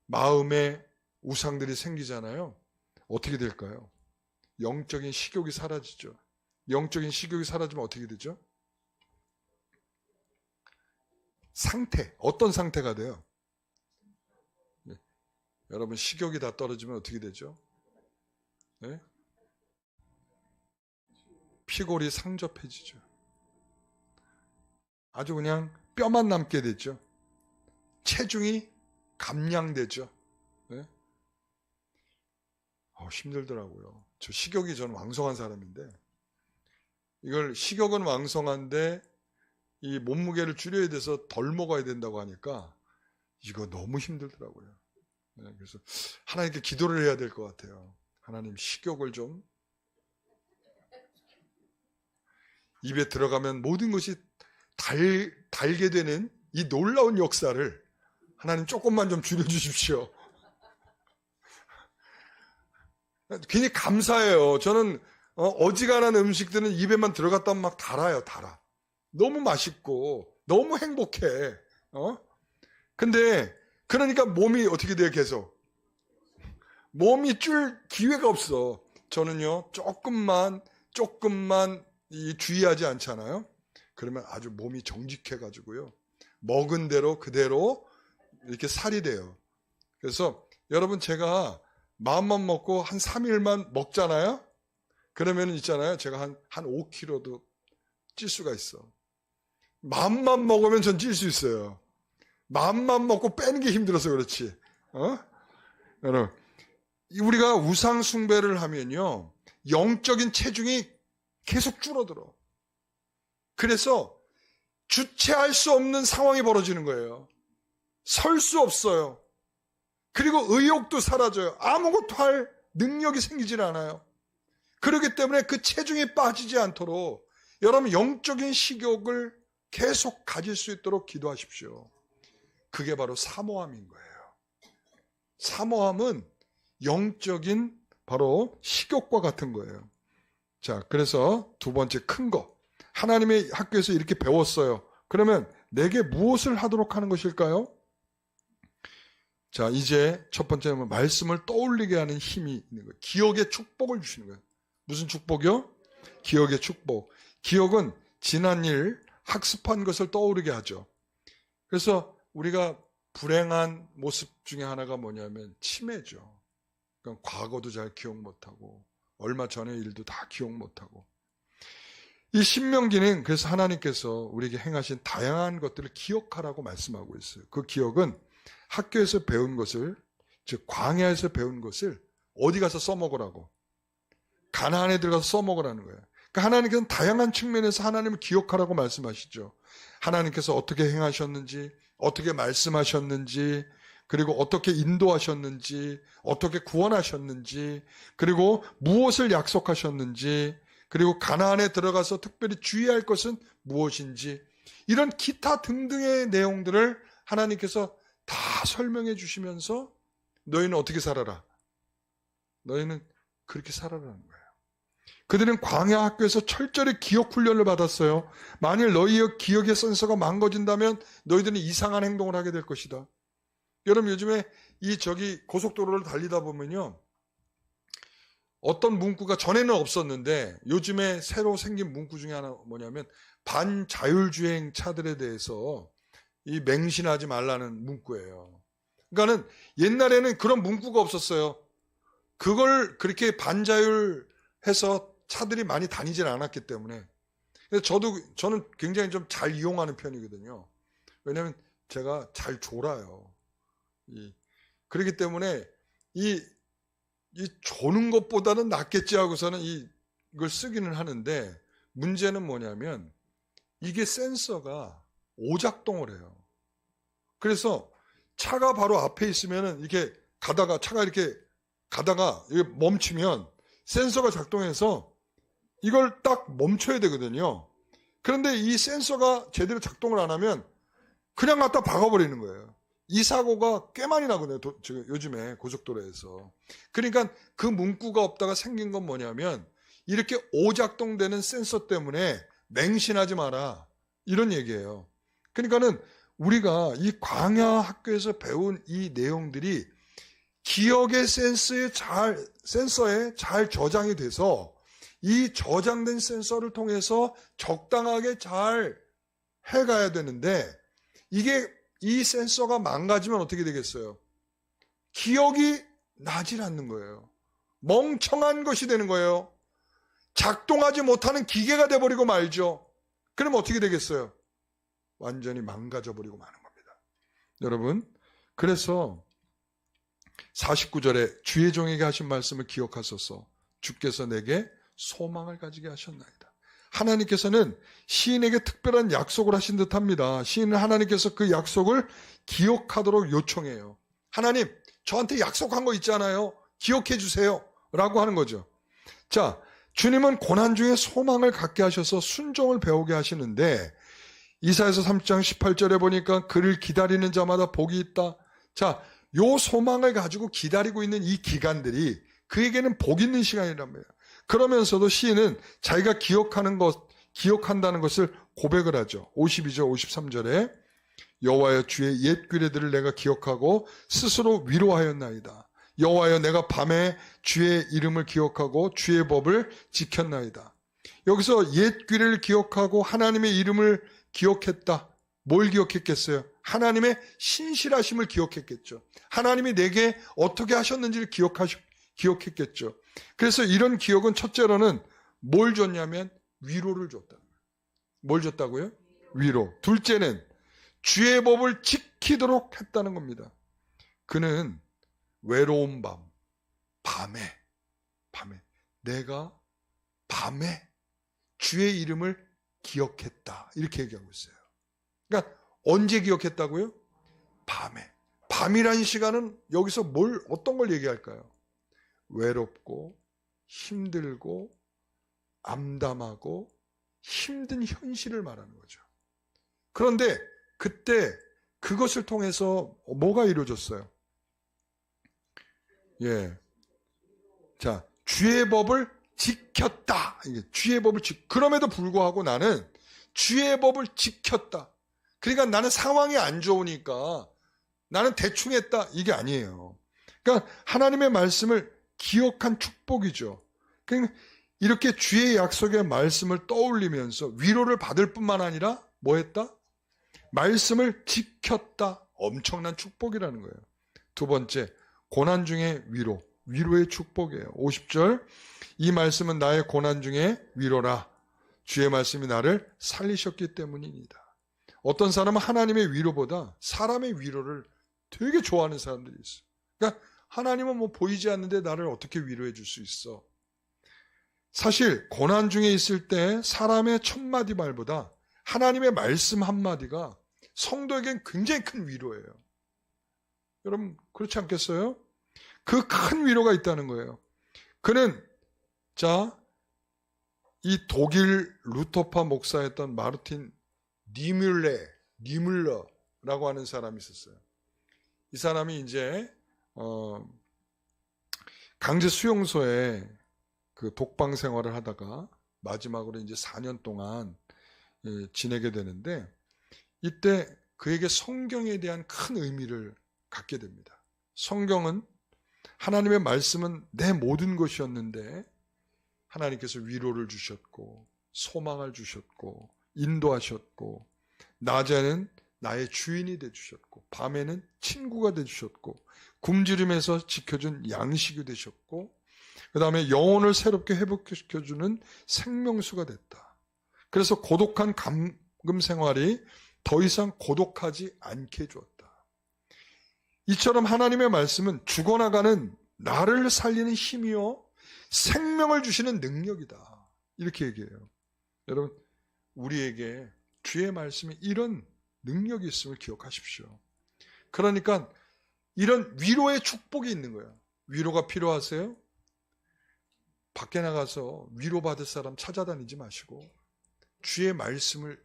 마음에 우상들이 생기잖아요. 어떻게 될까요? 영적인 식욕이 사라지죠. 영적인 식욕이 사라지면 어떻게 되죠? 상태, 어떤 상태가 돼요? 여러분, 식욕이 다 떨어지면 어떻게 되죠? 네? 피골이 상접해지죠. 아주 그냥 뼈만 남게 되죠. 체중이 감량되죠. 네? 힘들더라고요. 저 식욕이 저는 왕성한 사람인데 이걸 식욕은 왕성한데 이 몸무게를 줄여야 돼서 덜 먹어야 된다고 하니까 이거 너무 힘들더라고요. 네, 그래서 하나님께 기도를 해야 될 것 같아요. 하나님, 식욕을 좀 입에 들어가면 모든 것이 달게 되는 이 놀라운 역사를 하나님 조금만 좀 줄여주십시오. 괜히 감사해요. 저는 어지간한 음식들은 입에만 들어갔다면 막 달아요. 너무 맛있고 너무 행복해. 근데 그러니까 몸이 어떻게 돼요? 계속 몸이 줄 기회가 없어. 저는요 조금만 주의하지 않잖아요. 그러면 아주 몸이 정직해가지고요 먹은 대로 그대로 이렇게 살이 돼요. 그래서 여러분 제가 마음만 먹고 한 3일만 먹잖아요. 그러면 있잖아요. 제가 한 5kg도 찔 수가 있어. 마음만 먹으면 전 찔 수 있어요. 마음만 먹고 빼는 게 힘들어서 그렇지. 여러분, 우리가 우상 숭배를 하면요, 영적인 체중이 계속 줄어들어. 그래서 주체할 수 없는 상황이 벌어지는 거예요. 설 수 없어요. 그리고 의욕도 사라져요. 아무것도 할 능력이 생기질 않아요. 그렇기 때문에 그 체중이 빠지지 않도록 여러분 영적인 식욕을 계속 가질 수 있도록 기도하십시오. 그게 바로 사모함인 거예요. 사모함은 영적인 바로 식욕과 같은 거예요. 자, 그래서 두 번째 큰 거. 하나님의 학교에서 이렇게 배웠어요. 그러면 내게 무엇을 하도록 하는 것일까요? 자, 이제 첫 번째는 말씀을 떠올리게 하는 힘이 있는 거예요. 기억의 축복을 주시는 거예요. 무슨 축복이요? 기억의 축복. 기억은 지난 일, 학습한 것을 떠오르게 하죠. 그래서 우리가 불행한 모습 중에 하나가 뭐냐면 치매죠. 그러니까 과거도 잘 기억 못하고 얼마 전의 일도 다 기억 못하고. 이 신명기는 그래서 하나님께서 우리에게 행하신 다양한 것들을 기억하라고 말씀하고 있어요. 그 기억은 학교에서 배운 것을, 즉 광야에서 배운 것을 어디 가서 써먹으라고, 가나안에 들어가서 써먹으라는 거예요. 그러니까 하나님께서는 다양한 측면에서 하나님을 기억하라고 말씀하시죠. 하나님께서 어떻게 행하셨는지, 어떻게 말씀하셨는지, 그리고 어떻게 인도하셨는지, 어떻게 구원하셨는지, 그리고 무엇을 약속하셨는지, 그리고 가나안에 들어가서 특별히 주의할 것은 무엇인지, 이런 기타 등등의 내용들을 하나님께서 다 설명해 주시면서 너희는 어떻게 살아라? 너희는 그렇게 살아라는 거예요. 그들은 광야 학교에서 철저히 기억 훈련을 받았어요. 만일 너희의 기억의 센서가 망가진다면 너희들은 이상한 행동을 하게 될 것이다. 여러분 요즘에 고속도로를 달리다 보면요, 어떤 문구가 전에는 없었는데 요즘에 새로 생긴 문구 중에 하나 뭐냐면 반자율주행 차들에 대해서 이 맹신하지 말라는 문구예요. 그러니까는 옛날에는 그런 문구가 없었어요. 그걸 그렇게 반자율해서 차들이 많이 다니질 않았기 때문에. 그래서 저는 굉장히 좀 잘 이용하는 편이거든요. 왜냐하면 제가 잘 졸아요. 그렇기 때문에 이 조는 것보다는 낫겠지 하고서는 이걸 쓰기는 하는데, 문제는 뭐냐면 이게 센서가 오작동을 해요. 그래서 차가 바로 앞에 있으면은 차가 이렇게 가다가 멈추면 센서가 작동해서 이걸 딱 멈춰야 되거든요. 그런데 이 센서가 제대로 작동을 안 하면 그냥 갖다 박아버리는 거예요. 이 사고가 꽤 많이 나거든요. 요즘에 고속도로에서. 그러니까 그 문구가 없다가 생긴 건 뭐냐면 이렇게 오작동되는 센서 때문에 맹신하지 마라, 이런 얘기예요. 그러니까는 우리가 이 광야 학교에서 배운 이 내용들이 기억의 센서에 잘 저장이 돼서 이 저장된 센서를 통해서 적당하게 잘 해가야 되는데, 이 센서가 망가지면 어떻게 되겠어요? 기억이 나질 않는 거예요. 멍청한 것이 되는 거예요. 작동하지 못하는 기계가 돼버리고 말죠. 그러면 어떻게 되겠어요? 완전히 망가져버리고 마는 겁니다. 여러분, 그래서 49절에 주의 종에게 하신 말씀을 기억하소서. 주께서 내게 소망을 가지게 하셨나이다. 하나님께서는 시인에게 특별한 약속을 하신 듯합니다. 시인은 하나님께서 그 약속을 기억하도록 요청해요. 하나님, 저한테 약속한 거 있잖아요. 기억해 주세요. 라고 하는 거죠. 자, 주님은 고난 중에 소망을 갖게 하셔서 순종을 배우게 하시는데, 이사야서 3장 18절에 보니까 그를 기다리는 자마다 복이 있다. 자, 요 소망을 가지고 기다리고 있는 이 기간들이 그에게는 복 있는 시간이란 말이에요. 그러면서도 시인은 자기가 기억한다는 것을 고백을 하죠. 52절, 53절에 여호와여, 주의 옛 규례들을 내가 기억하고 스스로 위로하였나이다. 여호와여, 내가 밤에 주의 이름을 기억하고 주의 법을 지켰나이다. 여기서 옛 규례를 기억하고 하나님의 이름을 기억했다. 뭘 기억했겠어요? 하나님의 신실하심을 기억했겠죠. 하나님이 내게 어떻게 하셨는지를 기억했겠죠. 그래서 이런 기억은 첫째로는 뭘 줬냐면 위로를 줬다. 뭘 줬다고요? 위로. 둘째는 주의 법을 지키도록 했다는 겁니다. 그는 외로운 밤에 내가 밤에 주의 이름을 기억했다. 이렇게 얘기하고 있어요. 그러니까 언제 기억했다고요? 밤에. 밤이라는 시간은 여기서 어떤 걸 얘기할까요? 외롭고 힘들고 암담하고 힘든 현실을 말하는 거죠. 그런데 그때 그것을 통해서 뭐가 이루어졌어요? 자, 주의 법을 지켰다. 이게 주의 법을 그럼에도 불구하고 나는 주의 법을 지켰다. 그러니까 나는 상황이 안 좋으니까 나는 대충 했다. 이게 아니에요. 그러니까 하나님의 말씀을 기억한 축복이죠. 그러니까 이렇게 주의 약속의 말씀을 떠올리면서 위로를 받을 뿐만 아니라 뭐 했다? 말씀을 지켰다. 엄청난 축복이라는 거예요. 두 번째, 고난 중에 위로의 축복이에요. 50절, 이 말씀은 나의 고난 중에 위로라. 주의 말씀이 나를 살리셨기 때문입니다. 어떤 사람은 하나님의 위로보다 사람의 위로를 되게 좋아하는 사람들이 있어요. 그러니까 하나님은 뭐 보이지 않는데 나를 어떻게 위로해 줄 수 있어? 사실 고난 중에 있을 때 사람의 첫마디 말보다 하나님의 말씀 한마디가 성도에겐 굉장히 큰 위로예요. 여러분 그렇지 않겠어요? 그 큰 위로가 있다는 거예요. 그는 이 독일 루터파 목사였던 마르틴 니뮬러라고 하는 사람이 있었어요. 이 사람이 이제 강제 수용소에 그 독방 생활을 하다가 마지막으로 이제 4년 동안 지내게 되는데 이때 그에게 성경에 대한 큰 의미를 갖게 됩니다. 성경은 하나님의 말씀은 내 모든 것이었는데 하나님께서 위로를 주셨고 소망을 주셨고 인도하셨고 낮에는 나의 주인이 되주셨고 밤에는 친구가 되주셨고 굶주림에서 지켜준 양식이 되셨고 그 다음에 영혼을 새롭게 회복시켜주는 생명수가 됐다. 그래서 고독한 감금 생활이 더 이상 고독하지 않게 해주었다. 이처럼 하나님의 말씀은 죽어나가는 나를 살리는 힘이요 생명을 주시는 능력이다. 이렇게 얘기해요. 여러분 우리에게 주의 말씀에 이런 능력이 있음을 기억하십시오. 그러니까 이런 위로의 축복이 있는 거예요. 위로가 필요하세요? 밖에 나가서 위로받을 사람 찾아다니지 마시고 주의 말씀을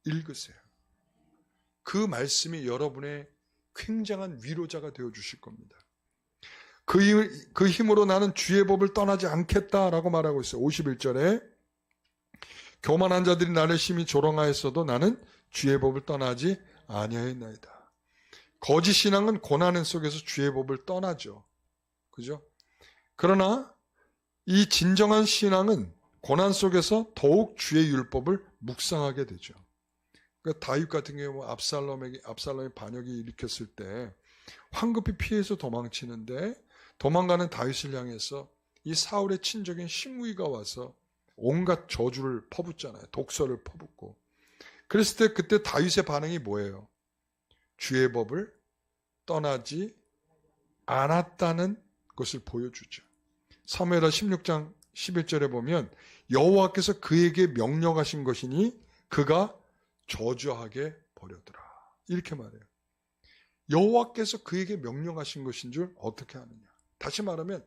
읽으세요. 그 말씀이 여러분의 굉장한 위로자가 되어주실 겁니다. 그 힘으로 나는 주의 법을 떠나지 않겠다라고 말하고 있어요. 51절에 교만한 자들이 나를 심히 조롱하였어도 나는 주의 법을 떠나지 아니하였나이다. 거짓 신앙은 고난 속에서 주의 법을 떠나죠. 그죠? 그러나 이 진정한 신앙은 고난 속에서 더욱 주의 율법을 묵상하게 되죠. 그러니까 다윗 같은 경우 압살롬이 반역이 일으켰을 때 황급히 피해서 도망치는데 도망가는 다윗을 향해서 이 사울의 친족인 시므이가 와서 온갖 저주를 퍼붓잖아요. 독설을 퍼붓고. 그랬을 때 그때 다윗의 반응이 뭐예요? 주의 법을 떠나지 않았다는 것을 보여주죠. 사무엘하 16장 11절에 보면 여호와께서 그에게 명령하신 것이니 그가 저주하게 버려두라. 이렇게 말해요. 여호와께서 그에게 명령하신 것인 줄 어떻게 아느냐. 다시 말하면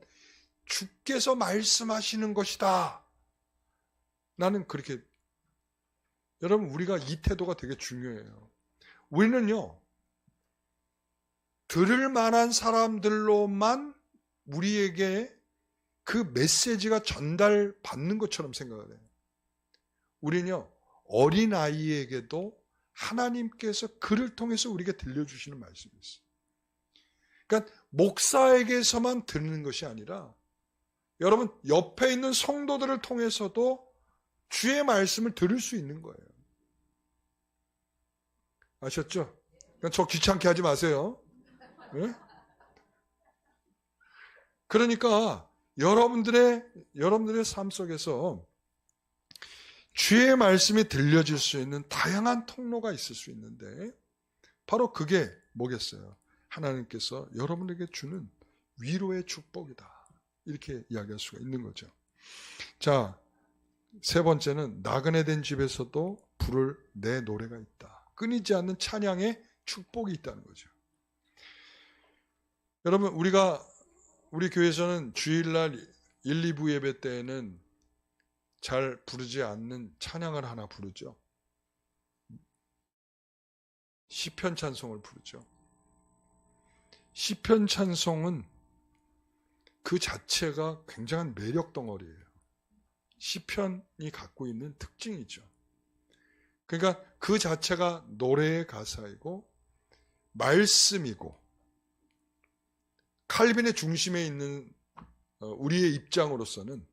주께서 말씀하시는 것이다. 나는 그렇게 여러분 우리가 이 태도가 되게 중요해요. 우리는요. 들을 만한 사람들로만 우리에게 그 메시지가 전달받는 것처럼 생각을 해요. 우리는요. 어린아이에게도 하나님께서 그를 통해서 우리에게 들려주시는 말씀이 있어요. 그러니까 목사에게서만 듣는 것이 아니라 여러분 옆에 있는 성도들을 통해서도 주의 말씀을 들을 수 있는 거예요. 아셨죠? 그러니까 저 귀찮게 하지 마세요. 예? 그러니까 여러분들의 삶 속에서 주의 말씀이 들려질 수 있는 다양한 통로가 있을 수 있는데 바로 그게 뭐겠어요? 하나님께서 여러분에게 주는 위로의 축복이다. 이렇게 이야기할 수가 있는 거죠. 자, 세 번째는 나그네 된 집에서도 부를 내 노래가 있다. 끊이지 않는 찬양의 축복이 있다는 거죠. 여러분, 우리 교회에서는 주일날 1, 2부 예배 때에는 잘 부르지 않는 찬양을 하나 부르죠. 시편 찬송을 부르죠. 시편 찬송은 그 자체가 굉장한 매력 덩어리예요. 시편이 갖고 있는 특징이죠. 그러니까 그 자체가 노래의 가사이고 말씀이고 칼빈의 중심에 있는 우리의 입장으로서는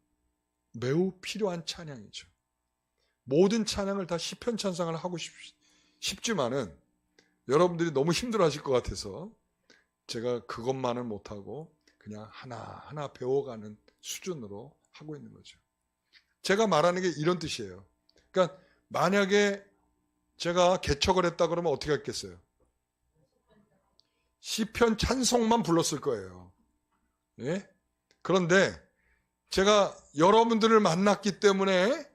매우 필요한 찬양이죠. 모든 찬양을 다 시편 찬송을 하고 싶지만은 여러분들이 너무 힘들어하실 것 같아서 제가 그것만은 못하고 그냥 하나하나 배워가는 수준으로 하고 있는 거죠. 제가 말하는 게 이런 뜻이에요. 그러니까 만약에 제가 개척을 했다 그러면 어떻게 했겠어요? 시편 찬송만 불렀을 거예요. 예? 그런데 제가 여러분들을 만났기 때문에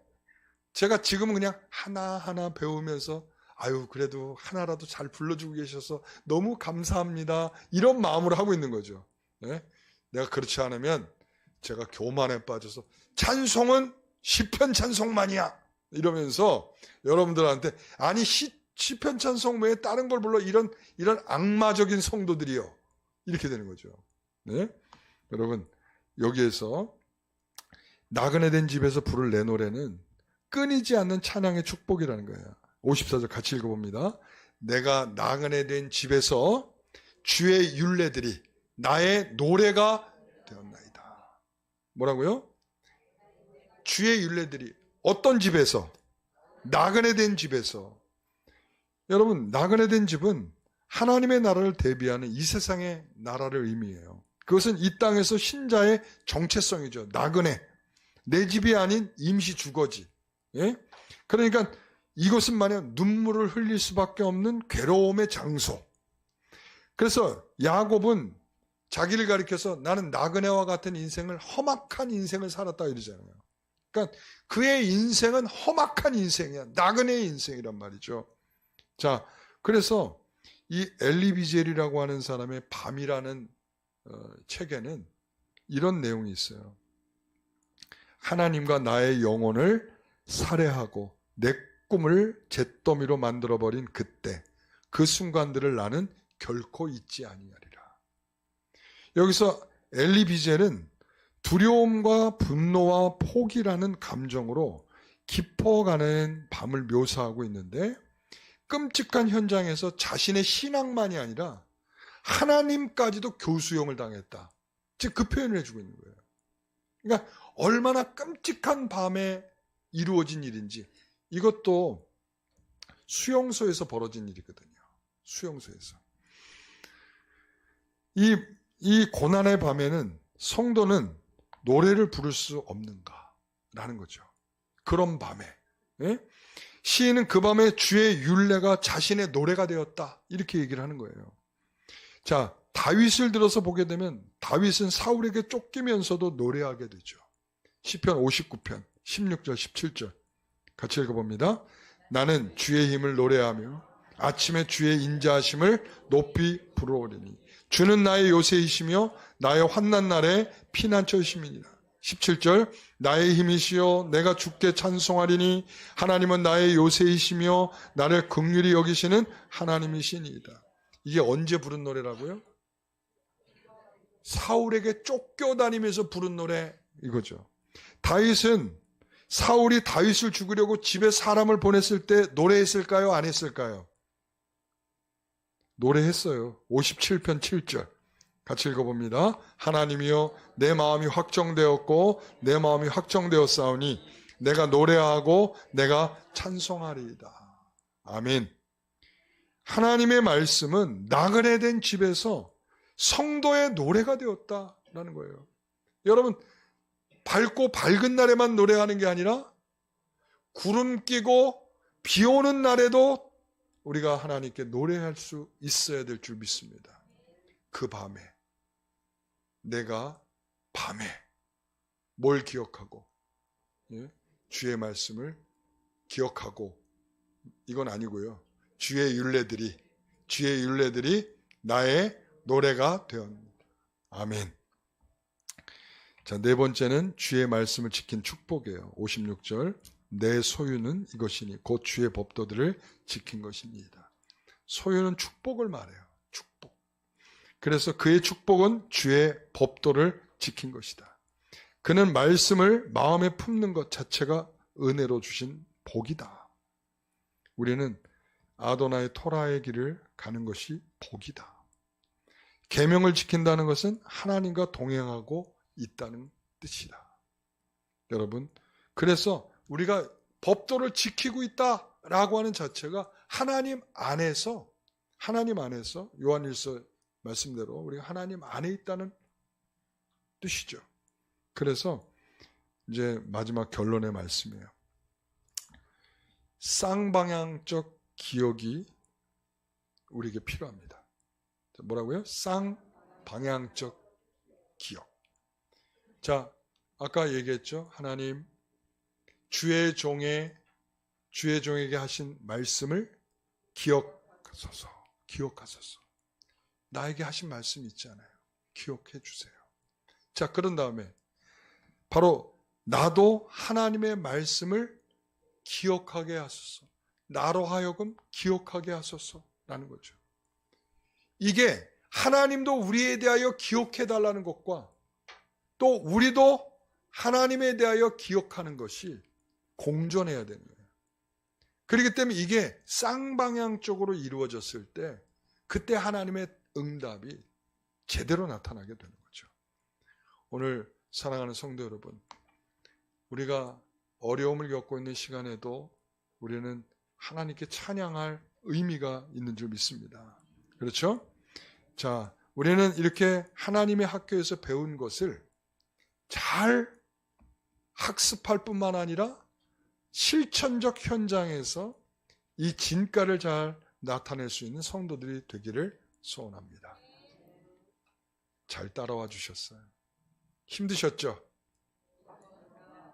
제가 지금은 그냥 하나하나 배우면서 아유 그래도 하나라도 잘 불러주고 계셔서 너무 감사합니다. 이런 마음으로 하고 있는 거죠. 예? 내가 그렇지 않으면 제가 교만에 빠져서 찬송은 시편 찬송만이야 이러면서 여러분들한테 아니 시편 찬송 외에 다른 걸 불러 이런 악마적인 성도들이요 이렇게 되는 거죠. 네? 여러분 여기에서 나그네 된 집에서 부를 내 노래는 끊이지 않는 찬양의 축복이라는 거예요. 54절 같이 읽어봅니다. 내가 나그네 된 집에서 주의 율례들이 나의 노래가 되었나이다. 뭐라고요? 주의 율례들이 어떤 집에서? 나그네 된 집에서. 여러분 나그네 된 집은 하나님의 나라를 대비하는 이 세상의 나라를 의미해요. 그것은 이 땅에서 신자의 정체성이죠. 나그네. 내 집이 아닌 임시 주거지. 예? 그러니까 이것은 만약 눈물을 흘릴 수밖에 없는 괴로움의 장소. 그래서 야곱은 자기를 가리켜서 나는 나그네와 같은 인생을 험악한 인생을 살았다 이러잖아요. 그러니까 그의 인생은 험악한 인생이야. 나그네의 인생이란 말이죠. 자, 그래서 이 엘리 비젤이라고 하는 사람의 밤이라는 책에는 이런 내용이 있어요. 하나님과 나의 영혼을 살해하고 내 꿈을 잿더미로 만들어버린 그때 그 순간들을 나는 결코 잊지 아니하리라. 여기서 엘리 비젤은 두려움과 분노와 포기라는 감정으로 깊어가는 밤을 묘사하고 있는데 끔찍한 현장에서 자신의 신앙만이 아니라 하나님까지도 교수형을 당했다. 즉 그 표현을 해주고 있는 거예요. 그러니까 얼마나 끔찍한 밤에 이루어진 일인지 이것도 수용소에서 벌어진 일이거든요. 수용소에서. 이 고난의 밤에는 성도는 노래를 부를 수 없는가라는 거죠. 그런 밤에. 예? 시인은 그 밤에 주의 율례가 자신의 노래가 되었다. 이렇게 얘기를 하는 거예요. 자, 다윗을 들어서 보게 되면 다윗은 사울에게 쫓기면서도 노래하게 되죠. 시편 59편 16절 17절 같이 읽어봅니다. 나는 주의 힘을 노래하며 아침에 주의 인자하심을 높이 부르오리니 주는 나의 요새이시며 나의 환난 날에 피난처이심이니라. 17절 나의 힘이시여 내가 주께 찬송하리니 하나님은 나의 요새이시며 나를 긍휼히 여기시는 하나님이시니이다. 이게 언제 부른 노래라고요? 사울에게 쫓겨다니면서 부른 노래 이거죠. 다윗은 사울이 다윗을 죽이려고 집에 사람을 보냈을 때 노래했을까요? 안 했을까요? 노래했어요. 57편 7절 같이 읽어봅니다. 하나님이여 내 마음이 확정되었고 내 마음이 확정되었사오니 내가 노래하고 내가 찬송하리이다. 아멘. 하나님의 말씀은 나그네 된 집에서 성도의 노래가 되었다라는 거예요. 여러분, 밝고 밝은 날에만 노래하는 게 아니라 구름 끼고 비 오는 날에도 우리가 하나님께 노래할 수 있어야 될 줄 믿습니다. 그 밤에, 내가 밤에 뭘 기억하고, 주의 말씀을 기억하고, 이건 아니고요. 주의 율례들이 나의 노래가 되었습니다. 아멘. 자, 네 번째는 주의 말씀을 지킨 축복이에요. 56절. 내 소유는 이것이니 곧 주의 법도들을 지킨 것입니다. 소유는 축복을 말해요. 축복. 그래서 그의 축복은 주의 법도를 지킨 것이다. 그는 말씀을 마음에 품는 것 자체가 은혜로 주신 복이다. 우리는 아도나의 토라의 길을 가는 것이 복이다. 계명을 지킨다는 것은 하나님과 동행하고 있다는 뜻이다. 여러분, 그래서 우리가 법도를 지키고 있다라고 하는 자체가 하나님 안에서 요한일서 말씀대로 우리가 하나님 안에 있다는 뜻이죠. 그래서 이제 마지막 결론의 말씀이에요. 쌍방향적 기억이 우리에게 필요합니다. 뭐라고요? 쌍방향적 기억. 자, 아까 얘기했죠. 하나님 주의 종에게 하신 말씀을 기억하소서. 나에게 하신 말씀 있잖아요. 기억해 주세요. 자, 그런 다음에 바로 나도 하나님의 말씀을 기억하게 하소서. 나로 하여금 기억하게 하소서라는 거죠. 이게 하나님도 우리에 대하여 기억해 달라는 것과 또 우리도 하나님에 대하여 기억하는 것이 공존해야 되는 거예요. 그렇기 때문에 이게 쌍방향적으로 이루어졌을 때 그때 하나님의 응답이 제대로 나타나게 되는 거죠. 오늘 사랑하는 성도 여러분, 우리가 어려움을 겪고 있는 시간에도 우리는 하나님께 찬양할 의미가 있는 줄 믿습니다. 그렇죠? 자, 우리는 이렇게 하나님의 학교에서 배운 것을 잘 학습할 뿐만 아니라 실천적 현장에서 이 진가를 잘 나타낼 수 있는 성도들이 되기를 소원합니다. 잘 따라와 주셨어요. 힘드셨죠?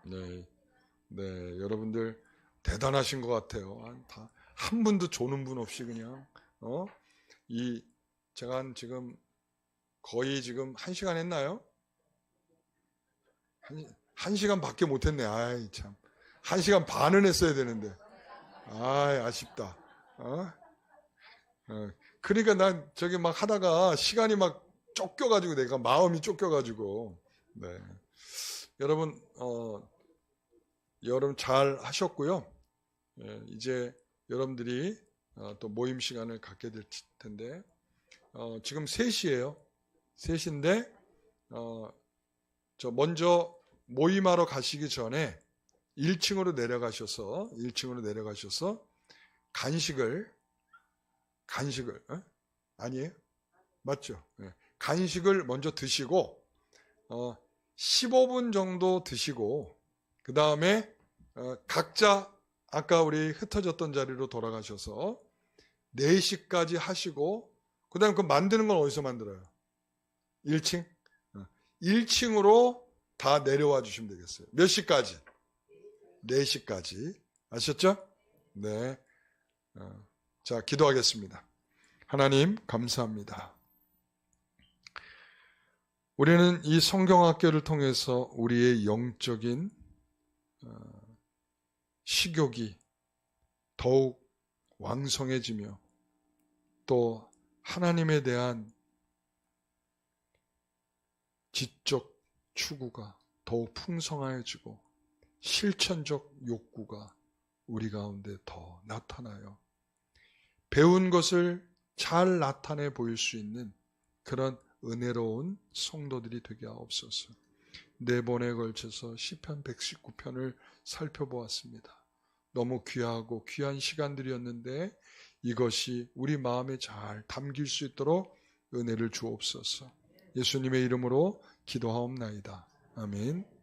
네, 여러분들 대단하신 것 같아요. 한 분도 조는 분 없이 그냥 제가 지금 거의 지금 1시간 했나요? 1시간밖에 못했네. 아이 참, 1시간 반은 했어야 되는데, 아쉽다. 그러니까 난 저기 막 하다가 시간이 막 쫓겨가지고 내가 마음이 쫓겨가지고, 네. 여러분 잘 하셨고요. 이제 여러분들이 또 모임 시간을 갖게 될 텐데, 지금 3시예요. 3시인데 저 먼저 모임하러 가시기 전에 1층으로 내려가셔서 간식을 아니에요? 맞죠? 간식을 먼저 드시고 15분 정도 드시고 그 다음에 각자 아까 우리 흩어졌던 자리로 돌아가셔서 4시까지 하시고 그 다음에 그 만드는 건 어디서 만들어요? 1층? 1층으로 다 내려와 주시면 되겠어요. 몇 시까지? 4시까지. 아셨죠? 네. 자, 기도하겠습니다. 하나님, 감사합니다. 우리는 이 성경학교를 통해서 우리의 영적인 식욕이 더욱 왕성해지며 또 하나님에 대한 지적 추구가 더욱 풍성해지고 실천적 욕구가 우리 가운데 더 나타나요. 배운 것을 잘 나타내 보일 수 있는 그런 은혜로운 성도들이 되게 하옵소서. 4번에 걸쳐서 시편 119편을 살펴보았습니다. 너무 귀하고 귀한 시간들이었는데 이것이 우리 마음에 잘 담길 수 있도록 은혜를 주옵소서. 예수님의 이름으로 기도하옵나이다. 아멘.